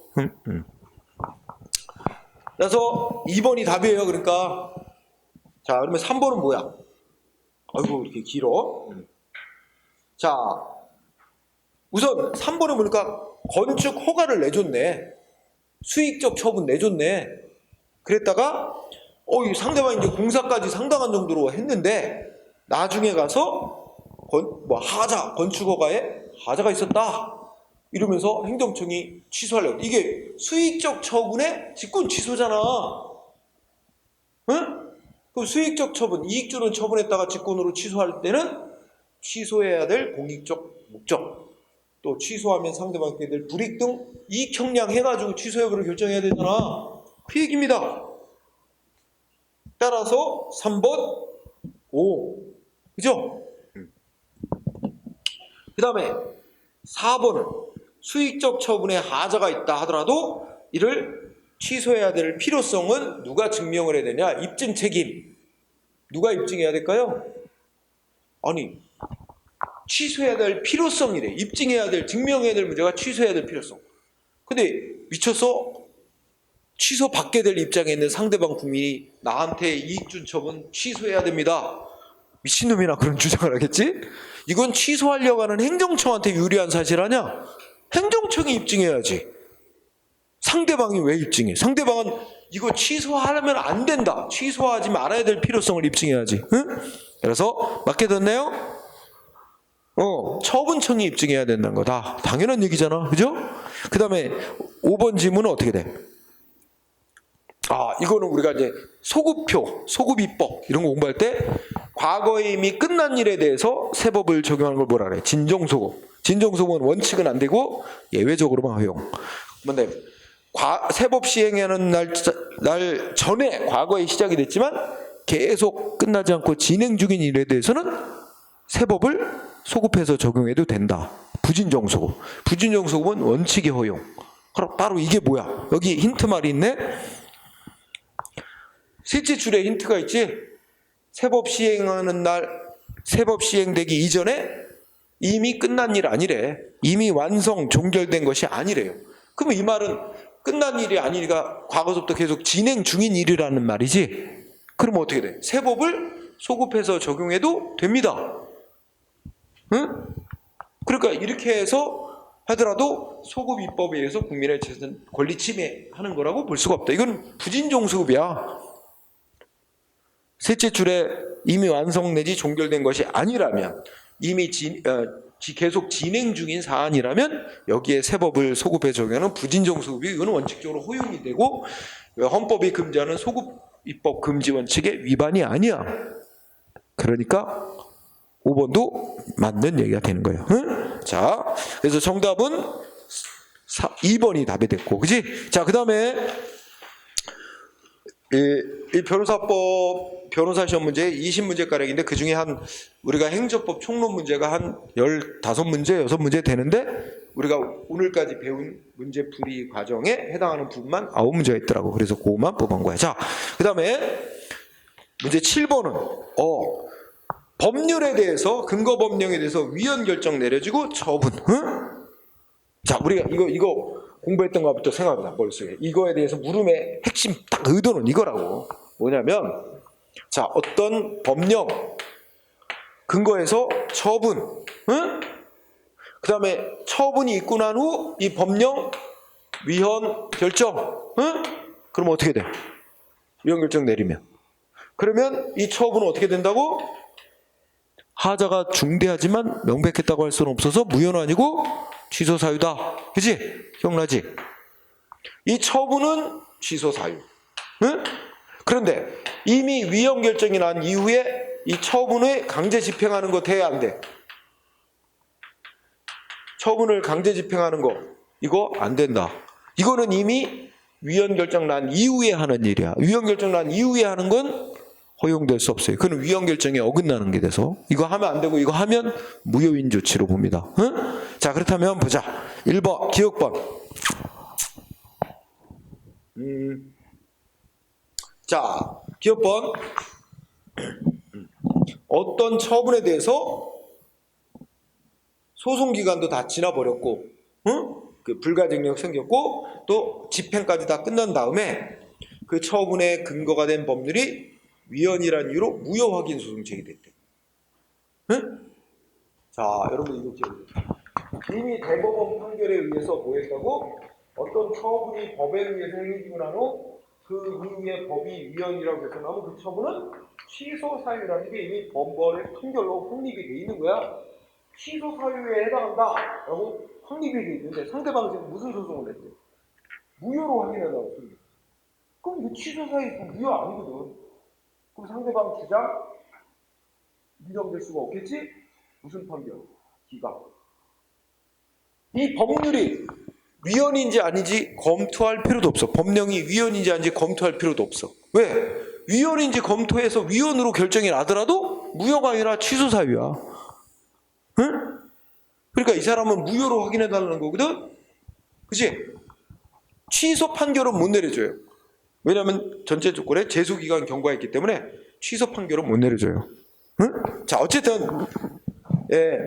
그래서 2번이 답이에요. 그러니까 자 그러면 3번은 뭐야? 아이고 이렇게 길어. 자 우선 3번은 보니까 건축 허가를 내줬네. 수익적 처분 내줬네. 그랬다가 이 상대방이 이제 공사까지 상당한 정도로 했는데 나중에 가서 건축 허가에 하자가 있었다. 이러면서 행정청이 취소하려고. 이게 수익적 처분의 직권 취소잖아. 응? 그 수익적 처분, 이익 주는 처분했다가 직권으로 취소할 때는 취소해야 될 공익적 목적, 또 취소하면 상대방께 될 불이익 등 이익 형량해가지고 취소 여부를 결정해야 되잖아. 그 얘기입니다. 따라서 3번 5. 그죠? 그 다음에 4번은 수익적 처분에 하자가 있다 하더라도 이를 취소해야 될 필요성은 누가 증명을 해야 되냐? 입증 책임. 누가 입증해야 될까요? 아니 취소해야 될 필요성이래. 입증해야 될, 증명해야 될 문제가 취소해야 될 필요성. 근데 미쳐서 취소받게 될 입장에 있는 상대방 국민이 나한테 이익 준 처분 취소해야 됩니다. 미친놈이나 그런 주장을 하겠지? 이건 취소하려고 하는 행정청한테 유리한 사실 아니야? 행정청이 입증해야지. 상대방이 왜 입증해? 상대방은 이거 취소하려면 안 된다. 취소하지 말아야 될 필요성을 입증해야지. 응? 그래서 맞게 됐나요? 처분청이 입증해야 된다는 거다. 당연한 얘기잖아. 그죠? 그 다음에 5번 질문은 어떻게 돼? 이거는 우리가 이제 소급표, 소급입법 이런 거 공부할 때 과거에 이미 끝난 일에 대해서 세법을 적용하는 걸 뭐라 그래? 진정소급. 진정소급은 원칙은 안 되고 예외적으로만 허용. 근데 세법 시행하는 날 전에 과거에 시작이 됐지만 계속 끝나지 않고 진행 중인 일에 대해서는 세법을 소급해서 적용해도 된다. 부진정소급. 부진정소급은 원칙의 허용. 그럼 바로 이게 뭐야? 여기 힌트 말이 있네. 셋째 줄에 힌트가 있지. 세법 시행하는 날, 세법 시행되기 이전에 이미 끝난 일 아니래. 이미 완성, 종결된 것이 아니래요. 그러면 이 말은 끝난 일이 아니니까 과거서부터 계속 진행 중인 일이라는 말이지. 그러면 어떻게 돼? 세법을 소급해서 적용해도 됩니다. 응? 그러니까 이렇게 해서 하더라도 소급 입법에 의해서 국민의 재산 권리 침해하는 거라고 볼 수가 없다. 이건 부진종소급이야. 셋째 줄에 이미 완성 내지 종결된 것이 아니라면, 이미 계속 진행 중인 사안이라면 여기에 세법을 소급해 적용하는 부진종소급이 이거는 원칙적으로 허용이 되고 헌법이 금지하는 소급 입법 금지 원칙의 위반이 아니야. 그러니까 5번도 맞는 얘기가 되는 거예요. 응? 자, 그래서 정답은 2번이 답이 됐고, 그지? 자, 그 다음에 이 변호사법 변호사 시험 문제 20문제가량인데 그 중에 우리가 행정법 총론 문제가 한 15문제, 6문제 되는데 우리가 오늘까지 배운 문제풀이 과정에 해당하는 부분만 9문제가 있더라고. 그래서 그거만 뽑은 거야. 자, 그 다음에 문제 7번은 법률에 대해서, 근거 법령에 대해서 위헌 결정 내려지고 처분. 응? 자, 우리가 이거 공부했던 것부터 생각합니다. 머릿속에. 이거에 대해서 물음의 핵심 딱 의도는 이거라고. 뭐냐면, 자, 어떤 법령 근거에서 처분, 응? 그 다음에 처분이 있고 난 후 이 법령 위헌 결정, 응? 그럼 어떻게 돼? 위헌 결정 내리면. 그러면 이 처분은 어떻게 된다고? 하자가 중대하지만 명백했다고 할 수는 없어서 무효는 아니고 취소 사유다. 그지? 기억나지? 이 처분은 취소 사유. 응? 그런데 이미 위헌 결정이 난 이후에 이 처분을 강제 집행하는 거 돼, 안 돼? 처분을 강제 집행하는 거 이거 안 된다. 이거는 이미 위헌 결정 난 이후에 하는 일이야. 위헌 결정 난 이후에 하는 건 허용될 수 없어요. 그건 위헌 결정에 어긋나는 게 돼서 이거 하면 안 되고 이거 하면 무효인 조치로 봅니다. 응? 자, 그렇다면 보자. 1번 기억번. 자, 기억번. 어떤 처분에 대해서 소송 기간도 다 지나버렸고, 응? 그 불가증력 생겼고, 또 집행까지 다 끝난 다음에 그 처분의 근거가 된 법률이 위헌이라는 이유로 무효 확인 소송 제기됐대. 응? 자, 여러분 이거 기억해요. 이미 대법원 판결에 의해서 뭐 했다고? 어떤 처분이 법에 의해서 행해지고 난 후 그 이후에 법이 위헌이라고 해서 나면 그 처분은 취소 사유라는 게 이미 법원의 판결로 확립이 돼 있는 거야. 취소 사유에 해당한다 라고 확립이 돼 있는데 상대방이 지금 무슨 소송을 했대? 무효로 확인해달라고 소리. 그럼 이 취소 사유 무효 아니거든. 그럼 상대방 주장 인정될 수가 없겠지? 무슨 판결? 기각. 이 법률이 위헌인지 아닌지 검토할 필요도 없어. 법령이 위헌인지 아닌지 검토할 필요도 없어. 왜? 위헌인지 검토해서 위헌으로 결정이 나더라도 무효가 아니라 취소 사유야. 응? 그러니까 이 사람은 무효로 확인해달라는 거거든? 그치? 취소 판결은 못 내려줘요. 왜냐하면 전제 조건에 제소기간 경과했기 때문에 취소 판결은 못 내려줘요. 응? 자, 어쨌든 예,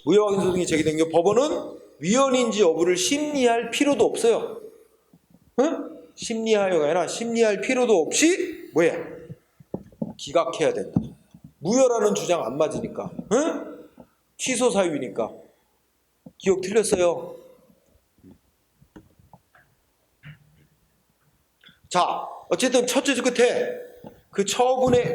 무효 확인 소송이 제기된 게 법원은 위헌인지 여부를 심리할 필요도 없어요. 응? 심리하여가 아니라 심리할 필요도 없이 뭐야? 기각해야 된다. 무효라는 주장 안 맞으니까. 응? 취소 사유니까. 기억 틀렸어요. 자, 어쨌든 첫째 주 끝에 그 처분이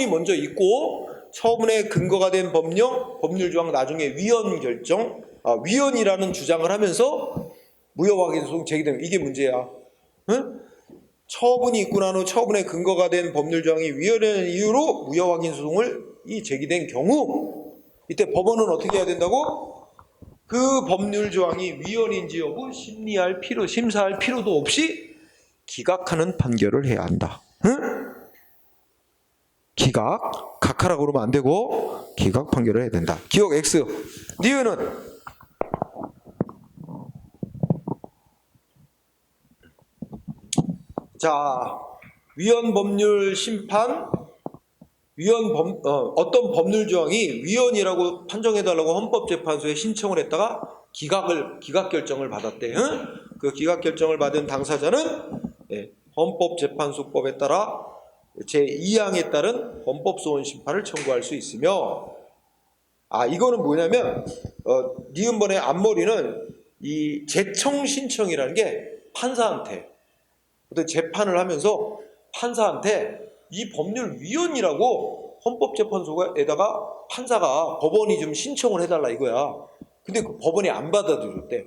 먼저 있고 처분의 근거가 된 법률 조항 나중에 위헌 결정, 위헌이라는 주장을 하면서 무효 확인 소송 제기되면 이게 문제야. 응? 처분이 있고 난 후 처분의 근거가 된 법률 조항이 위헌이라는 이유로 무효 확인 소송이 제기된 경우 이때 법원은 어떻게 해야 된다고? 그 법률 조항이 위헌인지 여부 심사할 필요도 없이 기각하는 판결을 해야 한다. 응? 기각, 각하라고 그러면 안 되고 기각 판결을 해야 된다. 기억 X. 니은은 자, 위헌 법률 심판, 어떤 법률 조항이 위헌이라고 판정해달라고 헌법재판소에 신청을 했다가 기각 결정을 받았대. 응? 그 기각 결정을 받은 당사자는 헌법재판소법에 따라 제2항에 따른 헌법소원 심판을 청구할 수 있으며, 이거는 뭐냐면 니은번의 앞머리는 이 재청 신청이라는 게 판사한테 어떤 재판을 하면서 판사한테 이 법률 위헌이라고 헌법재판소에다가 판사가 법원이 좀 신청을 해달라 이거야. 근데 그 법원이 안 받아들였대.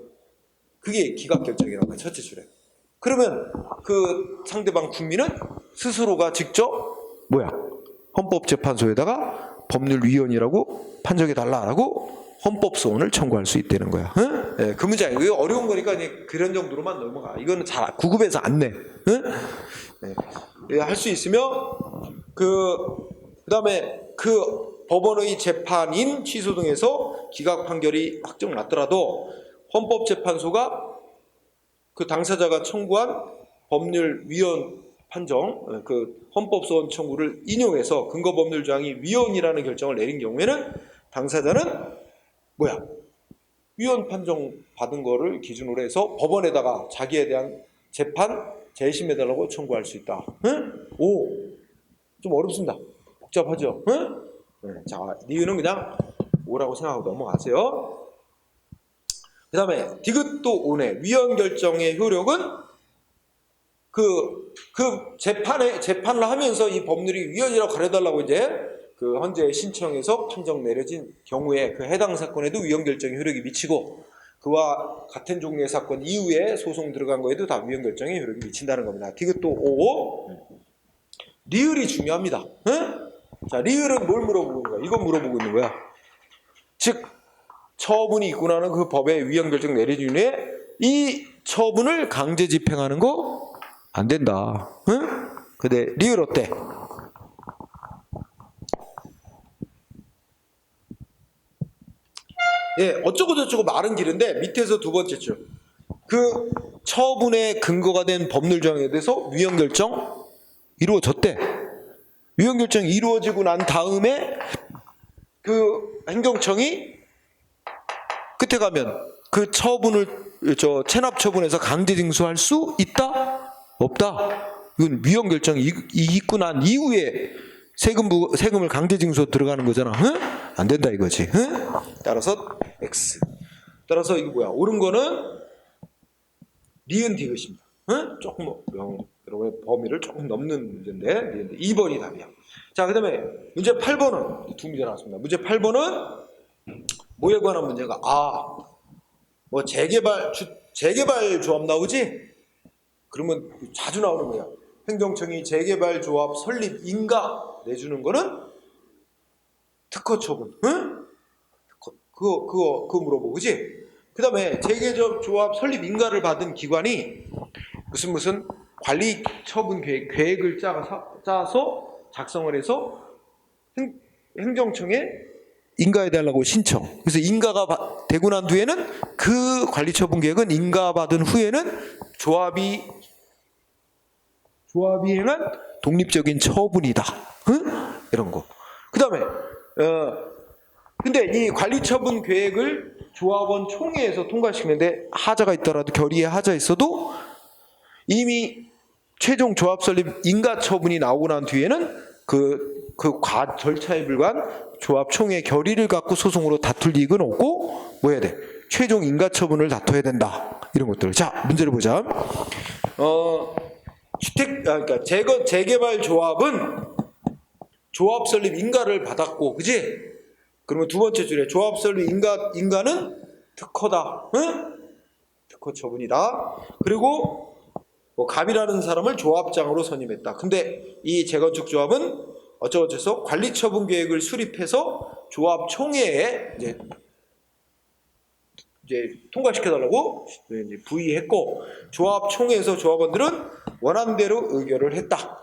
그게 기각결정이라는 거야, 첫째 줄에. 그러면 그 상대방 국민은 스스로가 직접 헌법재판소에다가 법률 위헌이라고 판정해달라라고 헌법소원을 청구할 수 있다는 거야. 응? 네, 그 문제야. 이거 어려운 거니까 이제 그런 정도로만 넘어가. 이거는 잘 구급해서 안 내. 응? 네, 할 수 있으며 그다음에 그 법원의 재판인 취소 등에서 기각 판결이 확정 났더라도 헌법재판소가 그 당사자가 청구한 법률 위헌 판정, 그 헌법소원 청구를 인용해서 근거 법률 조항이 위헌이라는 결정을 내린 경우에는 당사자는 위헌 판정 받은 거를 기준으로 해서 법원에다가 자기에 대한 재판 재심해달라고 청구할 수 있다. 응? 오, 좀 어렵습니다. 복잡하죠? 응? 네, 자, 니은은 그냥 오라고 생각하고 넘어가세요. 그 다음에 디귿도 오네. 위헌 결정의 효력은 그 재판을 하면서 이 법률이 위헌이라고 가려달라고 이제 그 헌재 신청에서 판정 내려진 경우에 그 해당 사건에도 위헌결정의 효력이 미치고 그와 같은 종류의 사건 이후에 소송 들어간 거에도 다 위헌결정의 효력이 미친다는 겁니다. 디귿도 5. 리을이 중요합니다. 응? 자, 리을은 뭘 물어보고 있는 거야? 이건 물어보고 있는 거야. 즉 처분이 있고 나는 그 법의 위헌결정 내려진 후에 이 처분을 강제 집행하는 거 안 된다. 응? 근데 리을 어때? 예, 어쩌고 저쩌고 말은 길은데 밑에서 두 번째 줄. 그 처분의 근거가 된 법률 조항에 대해서 위헌결정 이루어졌대. 위헌결정이 이루어지고 난 다음에 그 행정청이 끝에 가면 그 처분을 체납 처분에서 강제 징수할 수 있다? 없다? 이건 위헌결정이 있고 난 이후에 세금을 강제 징수 들어가는 거잖아. 응? 안 된다 이거지. 응? 따라서 X. 따라서 이거 뭐야? 옳은 거는 니은 디귿입니다. 응? 조금 여러분의 범위를 조금 넘는 문제인데 2번이 답이야. 자, 그다음에 문제 8번은 두 문제 나왔습니다. 문제 8번은 뭐에 관한 문제가 뭐 재개발 조합 나오지? 그러면 자주 나오는 거야. 행정청이 재개발 조합 설립 인가 내주는 거는 특허 처분. 응? 그거 물어보고, 그지? 그 다음에 재개조합 설립 인가를 받은 기관이 무슨 관리 처분 계획을 짜서 작성을 해서 행정청에 인가해달라고 신청. 그래서 인가가 되고 난 뒤에는 그 관리 처분 계획은 인가받은 후에는 조합이 행한 독립적인 처분이다. 응? 이런 거. 그 다음에 근데 이 관리처분 계획을 조합원 총회에서 통과시키는데 하자가 있더라도 결의에 하자 있어도 이미 최종 조합 설립 인가 처분이 나오고 난 뒤에는 그 절차에 불과한 조합 총회 결의를 갖고 소송으로 다툴 이익은 없고 뭐 해야 돼? 최종 인가 처분을 다퉈야 된다. 이런 것들. 자, 문제를 보자. 그러니까 재개발 조합은 조합 설립 인가를 받았고, 그지? 그러면 두 번째 줄에 조합 설립 인가는 특허다. 응? 특허 처분이다. 그리고 뭐 갑이라는 사람을 조합장으로 선임했다. 근데 이 재건축 조합은 어쩌고저쩌서 관리 처분 계획을 수립해서 조합 총회에 이제 통과시켜달라고 이제 부의했고, 조합 총회에서 조합원들은 원하는 대로 의결을 했다.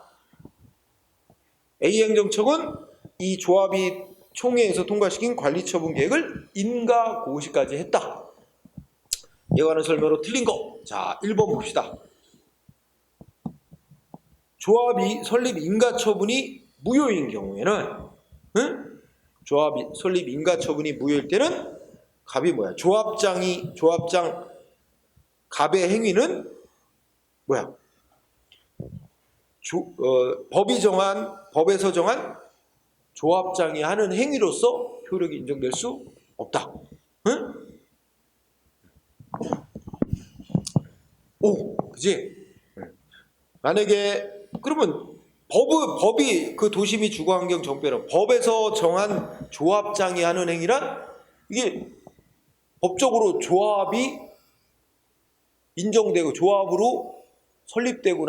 A 행정청은 이 조합이 총회에서 통과시킨 관리처분 계획을 인가 고시까지 했다. 이에 관한 설명으로 틀린 거. 자, 1번 봅시다. 조합이 설립 인가 처분이 무효인 경우에는, 조합이 설립 인가 처분이 무효일 때는 갑이 뭐야? 조합장 갑의 행위는 뭐야? 법에서 정한 조합장이 하는 행위로서 효력이 인정될 수 없다. 응? 그지? 만약에 그러면 법이 그 도시미 주거환경 정비는 법에서 정한 조합장이 하는 행위란 이게 법적으로 조합이 인정되고 조합으로 설립되고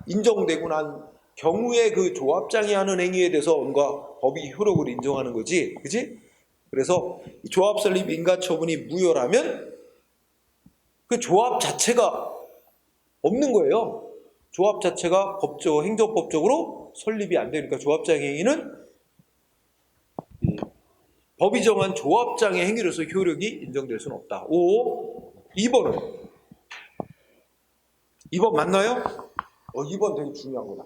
인정되고 난 경우에 그 조합장이 하는 행위에 대해서 뭔가 법이 효력을 인정하는 거지, 그지? 그래서 조합 설립 인가 처분이 무효라면 그 조합 자체가 없는 거예요. 조합 자체가 행정법적으로 설립이 안 되니까 조합장 행위는 법이 정한 조합장의 행위로서 효력이 인정될 수는 없다. 2번은? 2번 맞나요? 2번 되게 중요한 거다.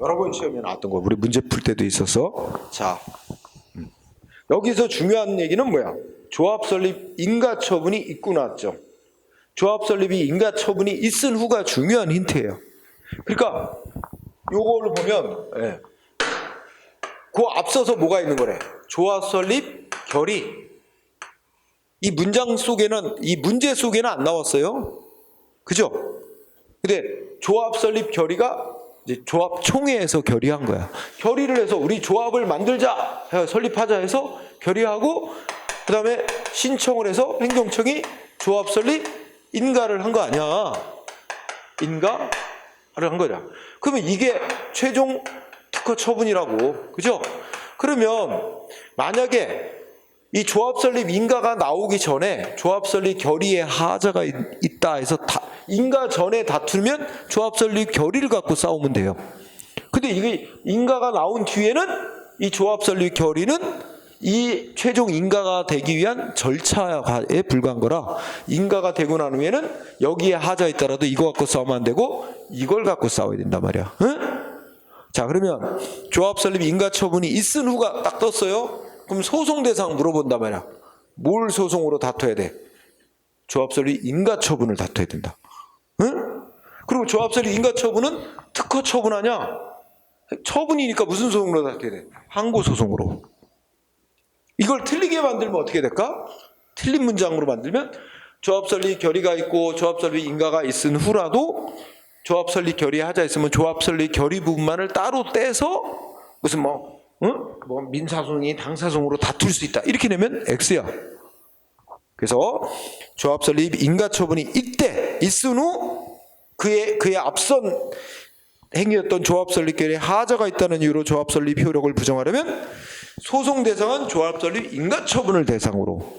여러 번 시험에 나왔던 거. 우리 문제 풀 때도 있어서. 자, 여기서 중요한 얘기는 뭐야? 조합 설립 인가 처분이 있고 나왔죠. 조합 설립이 인가 처분이 있은 후가 중요한 힌트예요. 그러니까 요거를 보면 그 앞서서 뭐가 있는 거래? 조합 설립 결의. 이 문장 속에는, 이 문제 속에는 안 나왔어요. 그죠? 근데 조합 설립 결의가 이제 조합 총회에서 결의한 거야. 결의를 해서 우리 조합을 만들자, 설립하자 해서 결의하고 그다음에 신청을 해서 행정청이 조합 설립 인가를 한 거 아니야. 인가를 한 거냐. 그러면 이게 최종 특허 처분이라고. 그죠? 그러면 만약에 이 조합 설립 인가가 나오기 전에 조합 설립 결의에 하자가 있다 해서 인가 전에 다투면 조합 설립 결의를 갖고 싸우면 돼요. 근데 이게 인가가 나온 뒤에는 이 조합 설립 결의는 이 최종 인가가 되기 위한 절차에 불과한 거라, 인가가 되고 난 후에는 여기에 하자 있더라도 이거 갖고 싸우면 안 되고 이걸 갖고 싸워야 된단 말이야. 응? 자, 그러면 조합 설립 인가 처분이 있은 후가 딱 떴어요. 그럼 소송 대상 물어본단 말이야. 뭘 소송으로 다퉈야 돼? 조합 설립 인가 처분을 다퉈야 된다. 응? 그리고 조합 설립 인가 처분은 특허 처분하냐? 처분이니까 무슨 소송으로 다퉈야 돼? 항고 소송으로. 이걸 틀리게 만들면 어떻게 될까? 틀린 문장으로 만들면 조합 설립 결의가 있고 조합 설립 인가가 있은 후라도 조합 설립 결의하자 있으면 조합 설립 결의 부분만을 따로 떼서 무슨 뭐 민사소송이 당사소송으로 다툴 수 있다 이렇게 내면 X야. 그래서 조합 설립 인가 처분이 이때 있은 후 그의 앞선 행위였던 조합 설립 결의에 하자가 있다는 이유로 조합 설립 효력을 부정하려면 소송 대상은 조합 설립 인가 처분을 대상으로,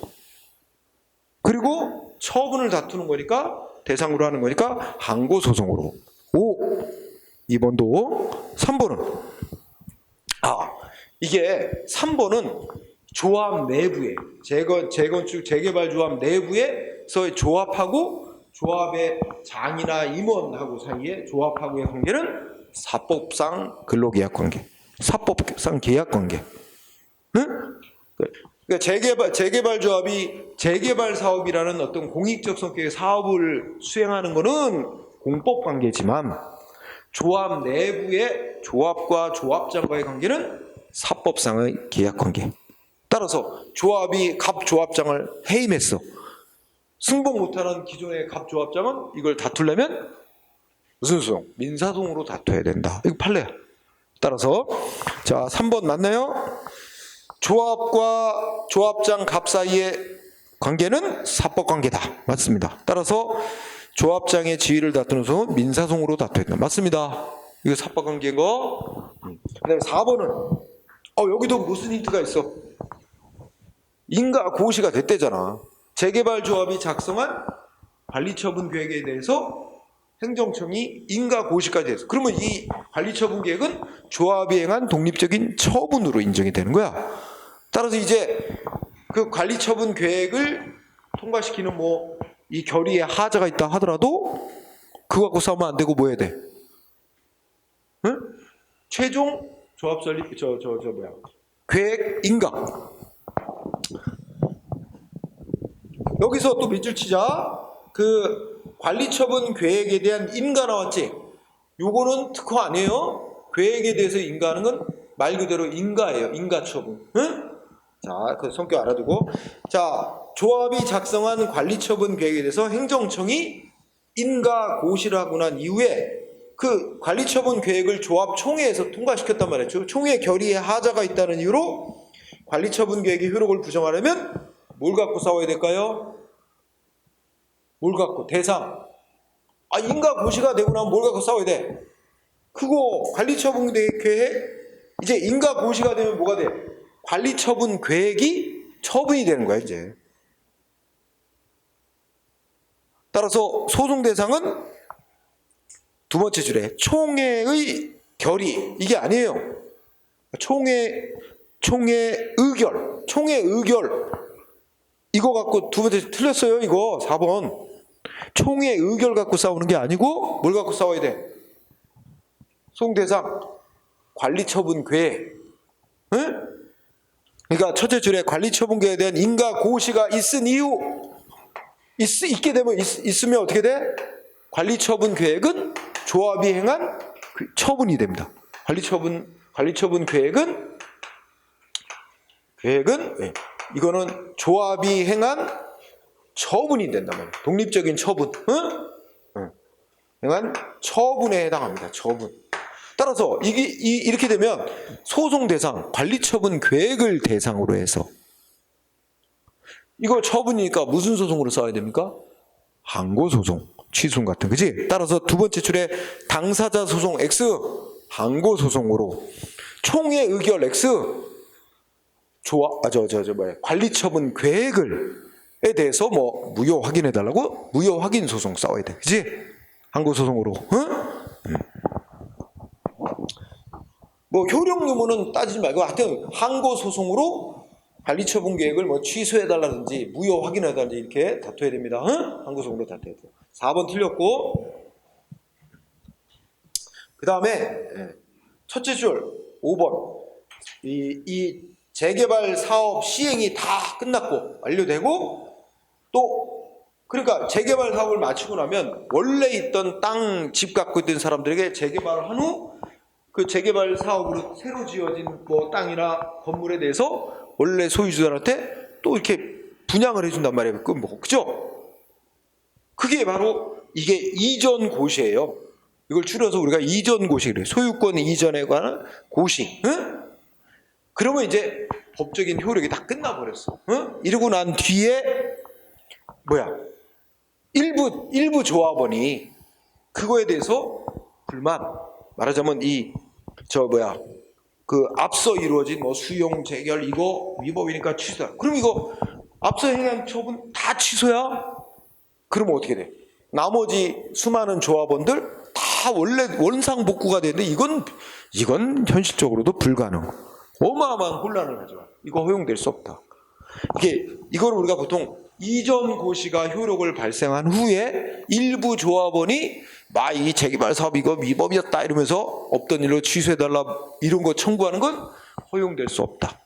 그리고 처분을 다투는 거니까 대상으로 하는 거니까 항고 소송으로. 2번도 3번은 이게 3번은 조합 내부에 재건축 재개발 조합 내부에서의 조합하고 조합의 장이나 임원하고 사이에 조합하고의 관계는 사법상 근로계약 관계, 사법상 계약 관계. 응? 그러니까 재개발 조합이 재개발 사업이라는 어떤 공익적 성격의 사업을 수행하는 것은 공법 관계지만 조합 내부의 조합과 조합장과의 관계는 사법상의 계약 관계. 따라서 조합이 갑 조합장을 해임했어. 승복 못하는 기존의 갑 조합장은 이걸 다투려면 무슨 소송? 민사소송으로 다퉈야 된다. 이거 판례야. 따라서 자 3번 맞나요? 조합과 조합장 갑 사이의 관계는 사법관계다. 맞습니다. 따라서 조합장의 지위를 다투는 소송은 민사소송으로 다투어야 된다. 맞습니다. 이거 사법관계인 거. 그 다음에 4번은 여기도 무슨 힌트가 있어? 인가 고시가 됐대잖아. 재개발 조합이 작성한 관리처분 계획에 대해서 행정청이 인가 고시까지 했어. 그러면 이 관리처분 계획은 조합이 행한 독립적인 처분으로 인정이 되는 거야. 따라서 이제 그 관리처분 계획을 통과시키는 이 결의에 하자가 있다 하더라도 그거 갖고 싸우면 안 되고 뭐 해야 돼? 응? 최종 조합 설립 계획 인가. 여기서 또 밑줄 치자. 그 관리처분 계획에 대한 인가 나왔지? 요거는 특허 아니에요? 계획에 대해서 인가하는 건 말 그대로 인가예요. 인가처분. 응? 자, 그 성격 알아두고. 자, 조합이 작성한 관리처분 계획에 대해서 행정청이 인가 고시를 하고 난 이후에 그 관리처분 계획을 조합 총회에서 통과시켰단 말이죠. 총회 결의에 하자가 있다는 이유로 관리처분 계획의 효력을 부정하려면 뭘 갖고 싸워야 될까요? 뭘 갖고? 대상. 인가 고시가 되고 나면 뭘 갖고 싸워야 돼? 그거 관리처분 계획 이제 인가 고시가 되면 뭐가 돼? 관리처분 계획이 처분이 되는 거야 이제. 따라서 소송 대상은 두 번째 줄에 총회의 결의 이게 아니에요. 총회 의결 이거 갖고 두 번째 틀렸어요. 이거 4번 총회 의결 갖고 싸우는 게 아니고 뭘 갖고 싸워야 돼? 소송 대상 관리처분 계획. 응? 그러니까 첫째 줄에 관리처분 계획에 대한 인가 고시가 있은 이유 있게 되면 있으면 어떻게 돼? 관리처분 계획은 조합이 행한 처분이 됩니다. 관리처분 계획은 이거는 조합이 행한 처분이 된단 말이에요. 독립적인 처분. 응? 행한 처분에 해당합니다. 처분. 따라서 이렇게 되면 소송 대상, 관리처분 계획을 대상으로 해서 이거 처분이니까 무슨 소송으로 써야 됩니까? 항고소송, 취소송 같은 그지? 따라서 두 번째 줄에 당사자 소송 X, 항고소송으로 총회 의결 X, 관리처분 계획을에 대해서 뭐 무효 확인해 달라고 무효 확인 소송 싸워야 돼, 그지? 항고소송으로, 응? 뭐 효력 유무는 따지지 말고 하여튼 항고소송으로 관리처분 계획을 뭐 취소해달라든지 무효 확인해달라든지 이렇게 다퉈야 됩니다. 응? 항고소송으로 다퉈야 돼요. 4번 틀렸고 그 다음에 첫째 줄 5번 이 재개발 사업 시행이 다 끝났고 완료되고 또 그러니까 재개발 사업을 마치고 나면 원래 있던 땅, 집 갖고 있던 사람들에게 재개발을 한 후 그 재개발 사업으로 새로 지어진 뭐 땅이나 건물에 대해서 원래 소유주들한테 또 이렇게 분양을 해준단 말이에요. 그죠? 그게 바로 이게 이전 고시예요. 이걸 줄여서 우리가 이전 고시 그래요. 소유권 이전에 관한 고시. 응? 그러면 이제 법적인 효력이 다 끝나버렸어. 응? 이러고 난 뒤에 일부 조합원이 그거에 대해서 불만, 말하자면 그 앞서 이루어진 뭐 수용 재결 이거 위법이니까 취소야. 그럼 이거 앞서 행한 처분 다 취소야? 그러면 어떻게 돼? 나머지 수많은 조합원들 다 원래 원상복구가 되는데 이건 현실적으로도 불가능. 어마어마한 혼란을 가져와. 이거 허용될 수 없다. 이걸 우리가 보통 이전 고시가 효력을 발생한 후에 일부 조합원이 이 재개발 사업 이거 위법이었다 이러면서 없던 일로 취소해달라 이런 거 청구하는 건 허용될 수 없다.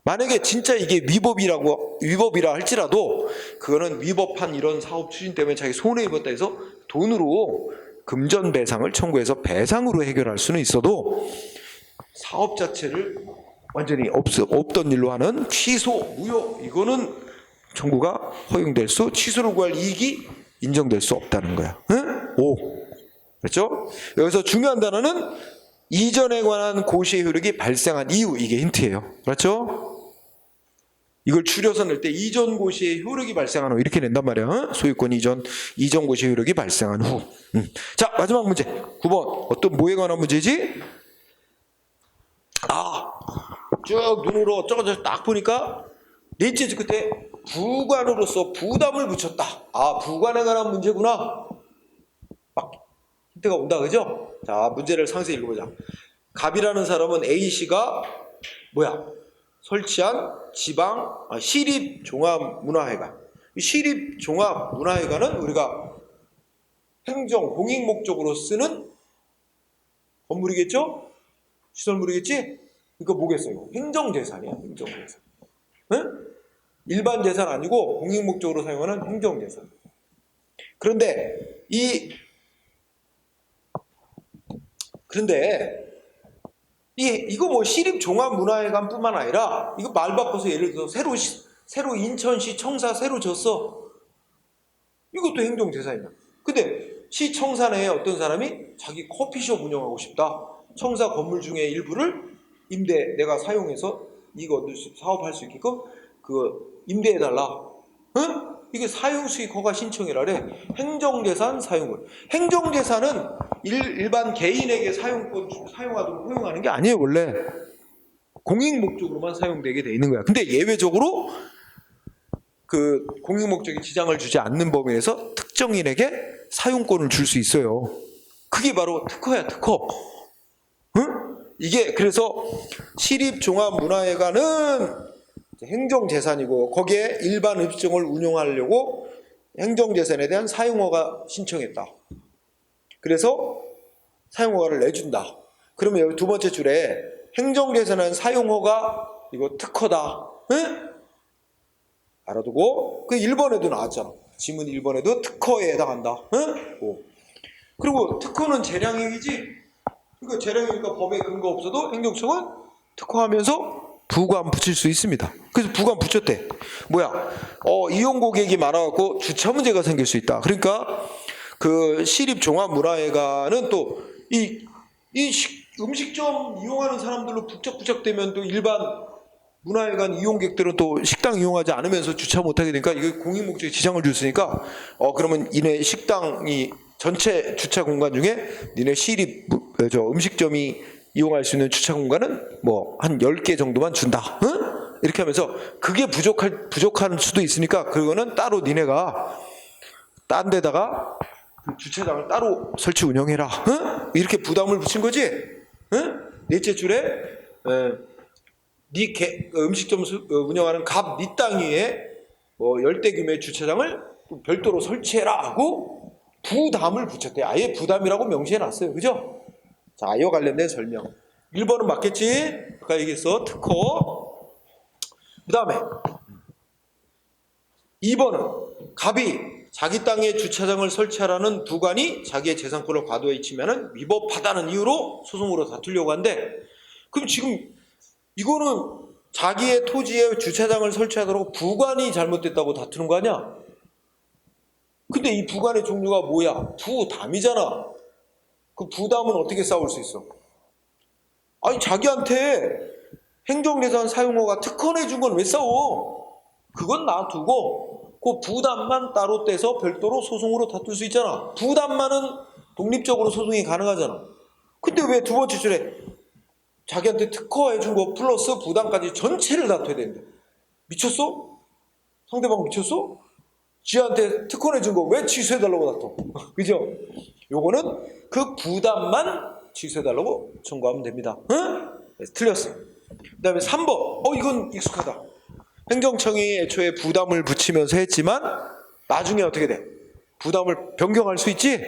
만약에 진짜 이게 위법이라 할지라도 그거는 위법한 이런 사업 추진 때문에 자기 손해 입었다 해서 돈으로 금전 배상을 청구해서 배상으로 해결할 수는 있어도 사업 자체를 완전히 없던 일로 하는 취소, 무효 이거는 청구가 허용될 수, 취소를 구할 이익이 인정될 수 없다는 거야. 응? 5. 그렇죠? 여기서 중요한 단어는 이전에 관한 고시의 효력이 발생한 이유, 이게 힌트예요. 그렇죠? 이걸 줄여서 낼 때 이전 고시의 효력이 발생한 후 이렇게 낸단 말이야. 소유권 이전 고시의 효력이 발생한 후. 자, 마지막 문제 9번 어떤 뭐에 관한 문제지? 쭉 눈으로 저거 딱 보니까 넷째 줄 끝에 부관으로서 부담을 붙였다. 부관에 관한 문제구나. 막 힌트가 온다, 그죠? 자, 문제를 상세히 읽어보자. 갑이라는 사람은 A씨가 설치한 시립종합문화회관. 시립종합문화회관은 우리가 행정, 공익 목적으로 쓰는 건물이겠죠? 시설물이겠지? 그러니까 뭐겠어요? 행정재산이야, 행정재산. 응? 일반 재산 아니고 공익 목적으로 사용하는 행정재산. 그런데 이거 뭐 시립종합문화회관뿐만 아니라 이거 말 바꿔서 예를 들어서 새로 인천시 청사 새로 졌어. 이것도 행정재산이야. 근데 시 청사 내에 어떤 사람이 자기 커피숍 운영하고 싶다. 청사 건물 중에 일부를 내가 사용해서 이거 사업할 수 있게끔 임대해달라. 응? 이게 사용수익 허가 신청이라래. 행정재산 사용을. 행정재산은 일반 개인에게 사용하도록 허용하는 게 아니에요, 원래. 공익 목적으로만 사용되게 돼 있는 거야. 근데 예외적으로 그 공익 목적에 지장을 주지 않는 범위에서 특정인에게 사용권을 줄 수 있어요. 그게 바로 특허야, 특허. 응? 이게 그래서 시립종합문화회관은 행정재산이고 거기에 일반 읍정을 운영하려고 행정재산에 대한 사용허가 신청했다. 그래서 사용허가를 내준다. 그러면 여기 두 번째 줄에 행정재산은 사용허가 이거 특허다. 응? 알아두고 그 1번에도 나왔잖아. 지문 1번에도 특허에 해당한다. 응? 그리고 특허는 재량행위지. 그러니까 재량이니까 법에 근거 없어도 행정청은 특허하면서 부관 붙일 수 있습니다. 그래서 부관 붙였대. 이용 고객이 많아갖고 주차 문제가 생길 수 있다. 그러니까 그 시립종합문화회관은 또 음식점 이용하는 사람들로 북적북적되면 또 일반 문화회관 이용객들은 또 식당 이용하지 않으면서 주차 못하게 되니까 이거 공익 목적에 지장을 줄 수 있으니까 그러면 이내 식당이 전체 주차 공간 중에 니네 시립 저 음식점이 이용할 수 있는 주차 공간은 뭐 한 10개 정도만 준다. 응? 이렇게 하면서 그게 부족한 수도 있으니까 그거는 따로 니네가 딴 데다가 그 주차장을 따로 설치 운영해라. 응? 이렇게 부담을 붙인 거지. 응? 넷째 줄에 음식점 운영하는 갑 네 땅 위에 열대 규모의 주차장을 또 별도로 설치해라 하고 부담을 붙였대. 아예 부담이라고 명시해놨어요. 그죠? 자, 이와 관련된 설명. 1번은 맞겠지? 아까 얘기했어. 특허. 그 다음에 2번은 갑이 자기 땅에 주차장을 설치하라는 부관이 자기의 재산권을 과도히 침해하는 위법하다는 이유로 소송으로 다투려고 한대. 그럼 지금 이거는 자기의 토지에 주차장을 설치하도록 부관이 잘못됐다고 다투는 거 아니야? 근데 이 부관의 종류가 뭐야? 부담이잖아. 그 부담은 어떻게 싸울 수 있어? 아니 자기한테 행정재산 사용허가 특허내준 건 왜 싸워? 그건 놔두고 그 부담만 따로 떼서 별도로 소송으로 다툴 수 있잖아. 부담만은 독립적으로 소송이 가능하잖아. 근데 왜 두 번째 줄에 자기한테 특허해준 거 플러스 부담까지 전체를 다퉈야 되는데 미쳤어? 상대방 미쳤어? 지한테 특허내준 거 왜 취소해달라고 다퉈? 그죠? 요거는 그 부담만 취소해달라고 청구하면 됩니다. 응? 네, 틀렸어. 그 다음에 3번. 이건 익숙하다. 행정청이 애초에 부담을 붙이면서 했지만 나중에 어떻게 돼? 부담을 변경할 수 있지?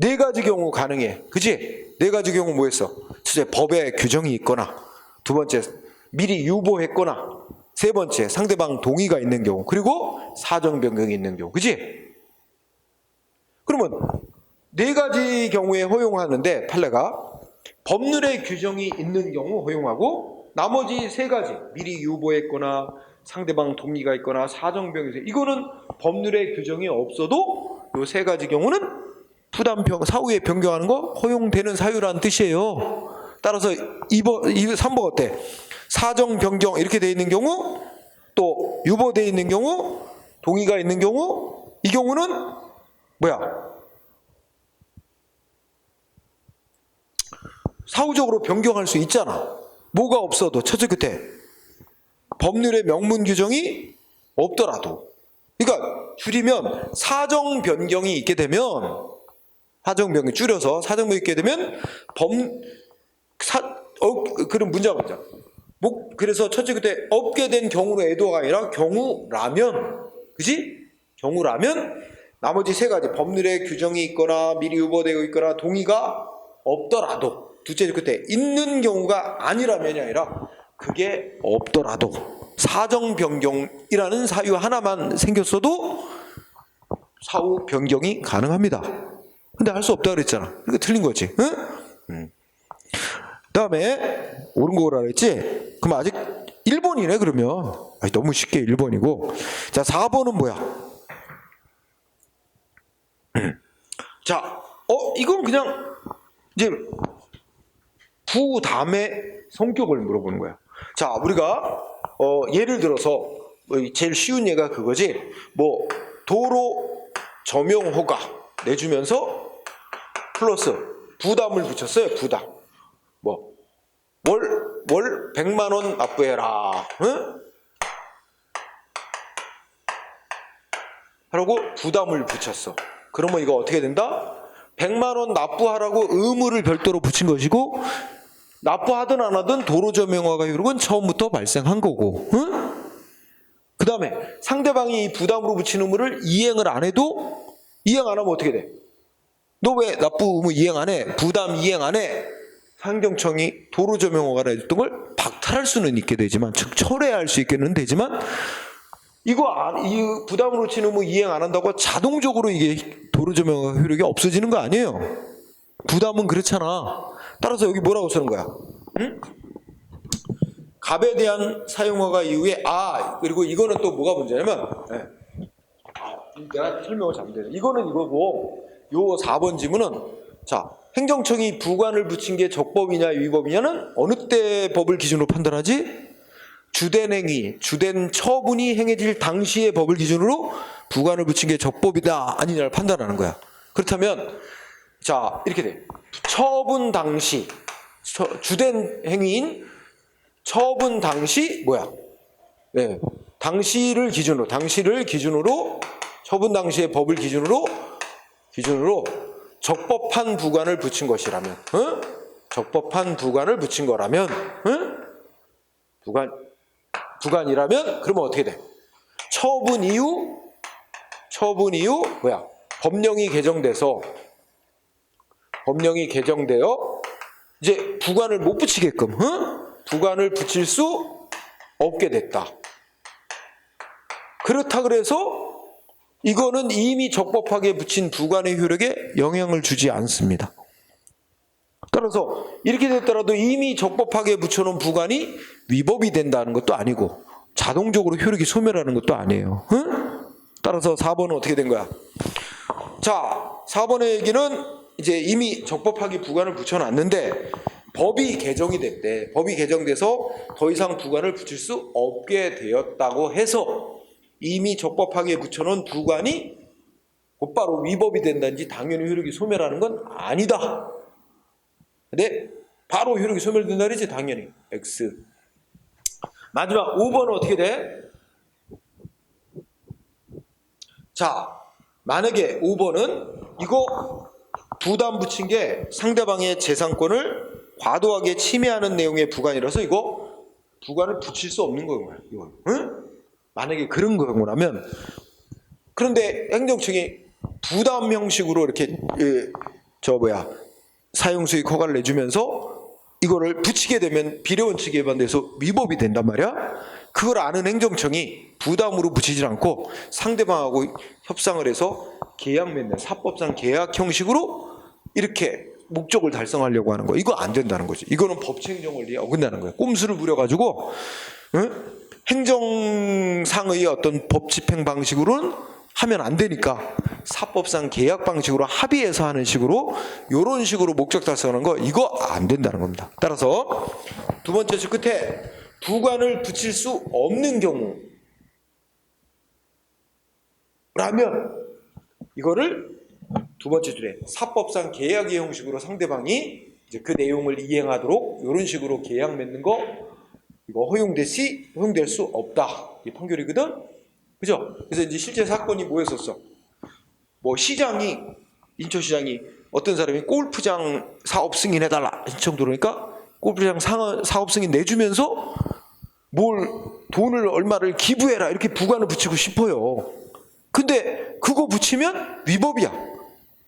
4가지 경우 가능해. 그치? 4가지 경우 뭐 했어? 첫째, 법에 규정이 있거나, 두 번째, 미리 유보했거나, 세 번째, 상대방 동의가 있는 경우, 그리고 사정 변경이 있는 경우. 그치? 그러면 4가지 경우에 허용하는데 판례가 법률에 규정이 있는 경우 허용하고 나머지 3가지 미리 유보했거나 상대방 동의가 있거나 사정 변경이 이거는 법률에 규정이 없어도 이 3가지 경우는 부담 사후에 변경하는 거 허용되는 사유라는 뜻이에요. 따라서 3번 어때? 사정 변경 이렇게 돼 있는 경우 또 유보돼 있는 경우 동의가 있는 경우 이 경우는 뭐야? 사후적으로 변경할 수 있잖아. 뭐가 없어도 첫째 끝에 법률의 명문 규정이 없더라도 그러니까 줄이면 사정 변경이 있게 되면 사정 변경 줄여서 사정 변경이 있게 되면 그런 문제가 뭐냐? 그래서 첫째 끝에 없게 된 경우로 애도가 아니라 경우라면 그지? 경우라면 나머지 3가지 법률의 규정이 있거나 미리 유보되어 있거나 동의가 없더라도 둘째 끝에 있는 경우가 아니라면이 아니라 그게 없더라도 사정 변경이라는 사유 하나만 생겼어도 사후 변경이 가능합니다. 근데 할 수 없다 그랬잖아. 그러니까 틀린 거지. 응? 다음에 옳은 거라 그랬지? 그럼 아직 1번이네 그러면. 너무 쉽게 1번이고. 자 4번은 뭐야? 자, 이건 그냥 이제 부담의 성격을 물어보는 거야. 자, 우리가 예를 들어서 제일 쉬운 예가 그거지. 뭐 도로 점용 허가 내주면서 플러스 부담을 붙였어요. 부담. 뭐 월 100만 원 납부해라. 응? 하라고 부담을 붙였어. 그러면 이거 어떻게 된다? 100만 원 납부하라고 의무를 별도로 붙인 것이고 납부하든 안 하든 도로점용허가 효력은 처음부터 발생한 거고. 응? 그 다음에 상대방이 이 부담으로 붙인 의무를 이행을 안 해도 이행 안 하면 어떻게 돼? 너 왜 납부 의무 이행 안 해? 부담 이행 안 해? 행정청이 도로점용허가를 해줬던 걸 박탈할 수는 있게 되지만 즉 철회할 수 있게는 되지만 이 부담으로 친 의무 이행 안 한다고 자동적으로 이게 도로점용허가 효력이 없어지는 거 아니에요. 부담은 그렇잖아. 따라서 여기 뭐라고 쓰는 거야? 응? 갑에 대한 사용허가 이후에 그리고 이거는 또 뭐가 문제냐면 내가 설명을 잘못했네. 이거는 이거고 요 4번 지문은 자 행정청이 부관을 붙인 게 적법이냐 위법이냐는 어느 때 법을 기준으로 판단하지? 주된 행위, 주된 처분이 행해질 당시의 법을 기준으로 부관을 붙인 게 적법이다 아니냐를 판단하는 거야. 그렇다면 자 이렇게 돼. 처분 당시 주된 행위인 처분 당시 뭐야? 네, 당시를 기준으로 처분 당시의 법을 기준으로 적법한 부관을 붙인 것이라면, 적법한 부관을 붙인 거라면, 부관이라면 그러면 어떻게 돼? 처분 이후 뭐야? 법령이 개정되어 이제 부관을 못 붙이게끔, 부관을 붙일 수 없게 됐다. 그렇다 그래서 이거는 이미 적법하게 붙인 부관의 효력에 영향을 주지 않습니다. 따라서 이렇게 됐더라도 이미 적법하게 붙여놓은 부관이 위법이 된다는 것도 아니고 자동적으로 효력이 소멸하는 것도 아니에요. 따라서 4번은 어떻게 된 거야? 자, 4번의 얘기는 이제 이미 적법하게 부관을 붙여놨는데 법이 개정이 됐대. 법이 개정돼서 더 이상 부관을 붙일 수 없게 되었다고 해서 이미 적법하게 붙여놓은 부관이 곧바로 위법이 된다든지 당연히 효력이 소멸하는 건 아니다. 근데 바로 효력이 소멸된다 그러지 당연히. X. 마지막 5번은 어떻게 돼? 자, 만약에 5번은 이거 부담 붙인 게 상대방의 재산권을 과도하게 침해하는 내용의 부관이라서 이거 부관을 붙일 수 없는 거예요. 이거. 응? 만약에 그런 거라면 그런데 행정청이 부담 형식으로 이렇게 사용수익 허가를 내주면서 이거를 붙이게 되면 비례원칙에 위반돼서 위법이 된단 말이야. 그걸 아는 행정청이 부담으로 붙이지 않고 상대방하고 협상을 해서 계약 맺는 사법상 계약 형식으로 이렇게 목적을 달성하려고 하는 거. 이거 안 된다는 거지. 이거는 법치행정 원리에 어긋나는 거야. 꼼수를 부려가지고 행정상의 어떤 법 집행 방식으로는 하면 안 되니까 사법상 계약 방식으로 합의해서 하는 식으로 이런 식으로 목적 달성하는 거 이거 안 된다는 겁니다. 따라서 두 번째 줄 끝에 부관을 붙일 수 없는 경우라면 이거를 두 번째 줄에 사법상 계약의 형식으로 상대방이 이제 그 내용을 이행하도록 이런 식으로 계약 맺는 거 이거 허용될 수 없다. 이 판결이거든. 그죠? 그래서 이제 실제 사건이 뭐였었어? 시장이 인천시장이 어떤 사람이 골프장 사업 승인해달라 신청 들어오니까 골프장 사업 승인 내주면서 돈을 얼마를 기부해라 이렇게 부관을 붙이고 싶어요. 근데 그거 붙이면 위법이야.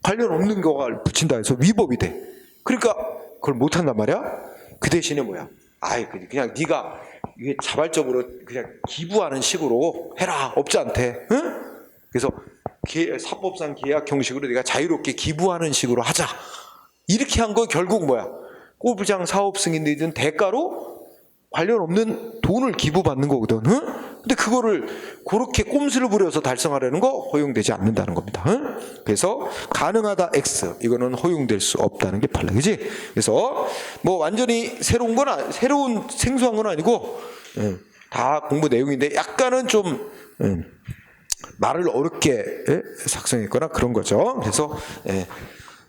관련 없는 거가 붙인다 해서 위법이 돼. 그러니까 그걸 못한단 말이야. 그 대신에 뭐야? 그냥 네가 이게 자발적으로 그냥 기부하는 식으로 해라. 업지 않대. 응? 그래서 사법상 계약 형식으로 네가 자유롭게 기부하는 식으로 하자. 이렇게 한 거 결국 뭐야? 골프장 사업 승인 내준 대가로 관련 없는 돈을 기부받는 거거든. 응? 근데 그거를 그렇게 꼼수를 부려서 달성하려는 거 허용되지 않는다는 겁니다. 응? 그래서 가능하다 X 이거는 허용될 수 없다는 게 판례. 그지? 그래서 완전히 새로운 생소한 건 아니고 다 공부 내용인데 약간은 좀 말을 어렵게 작성했거나 그런 거죠. 그래서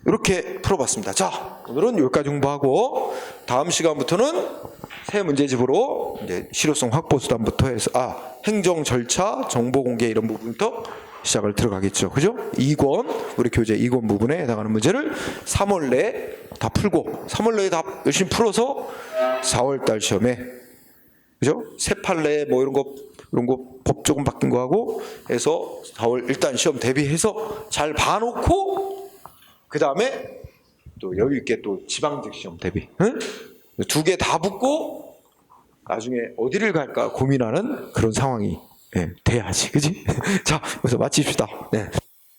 이렇게 풀어봤습니다. 자, 오늘은 여기까지 공부하고 다음 시간부터는 새 문제집으로 이제 실효성 확보 수단부터 해서 행정 절차, 정보 공개 이런 부분부터 시작을 들어가겠죠. 그죠? 2권 우리 교재 2권 부분에 해당하는 문제를 3월 내에 다 풀고 3월 내에 다 열심히 풀어서 4월 달 시험에 그죠? 새 판례 이런 거 법 조금 바뀐 거 하고 해서 4월 일단 시험 대비해서 잘 봐놓고 그 다음에 또 여유 있게 또 지방직 시험 대비. 응? 2개 다 붙고 나중에 어디를 갈까 고민하는 그런 상황이 돼야지. 그지? 자, 여기서 마칩시다. 네.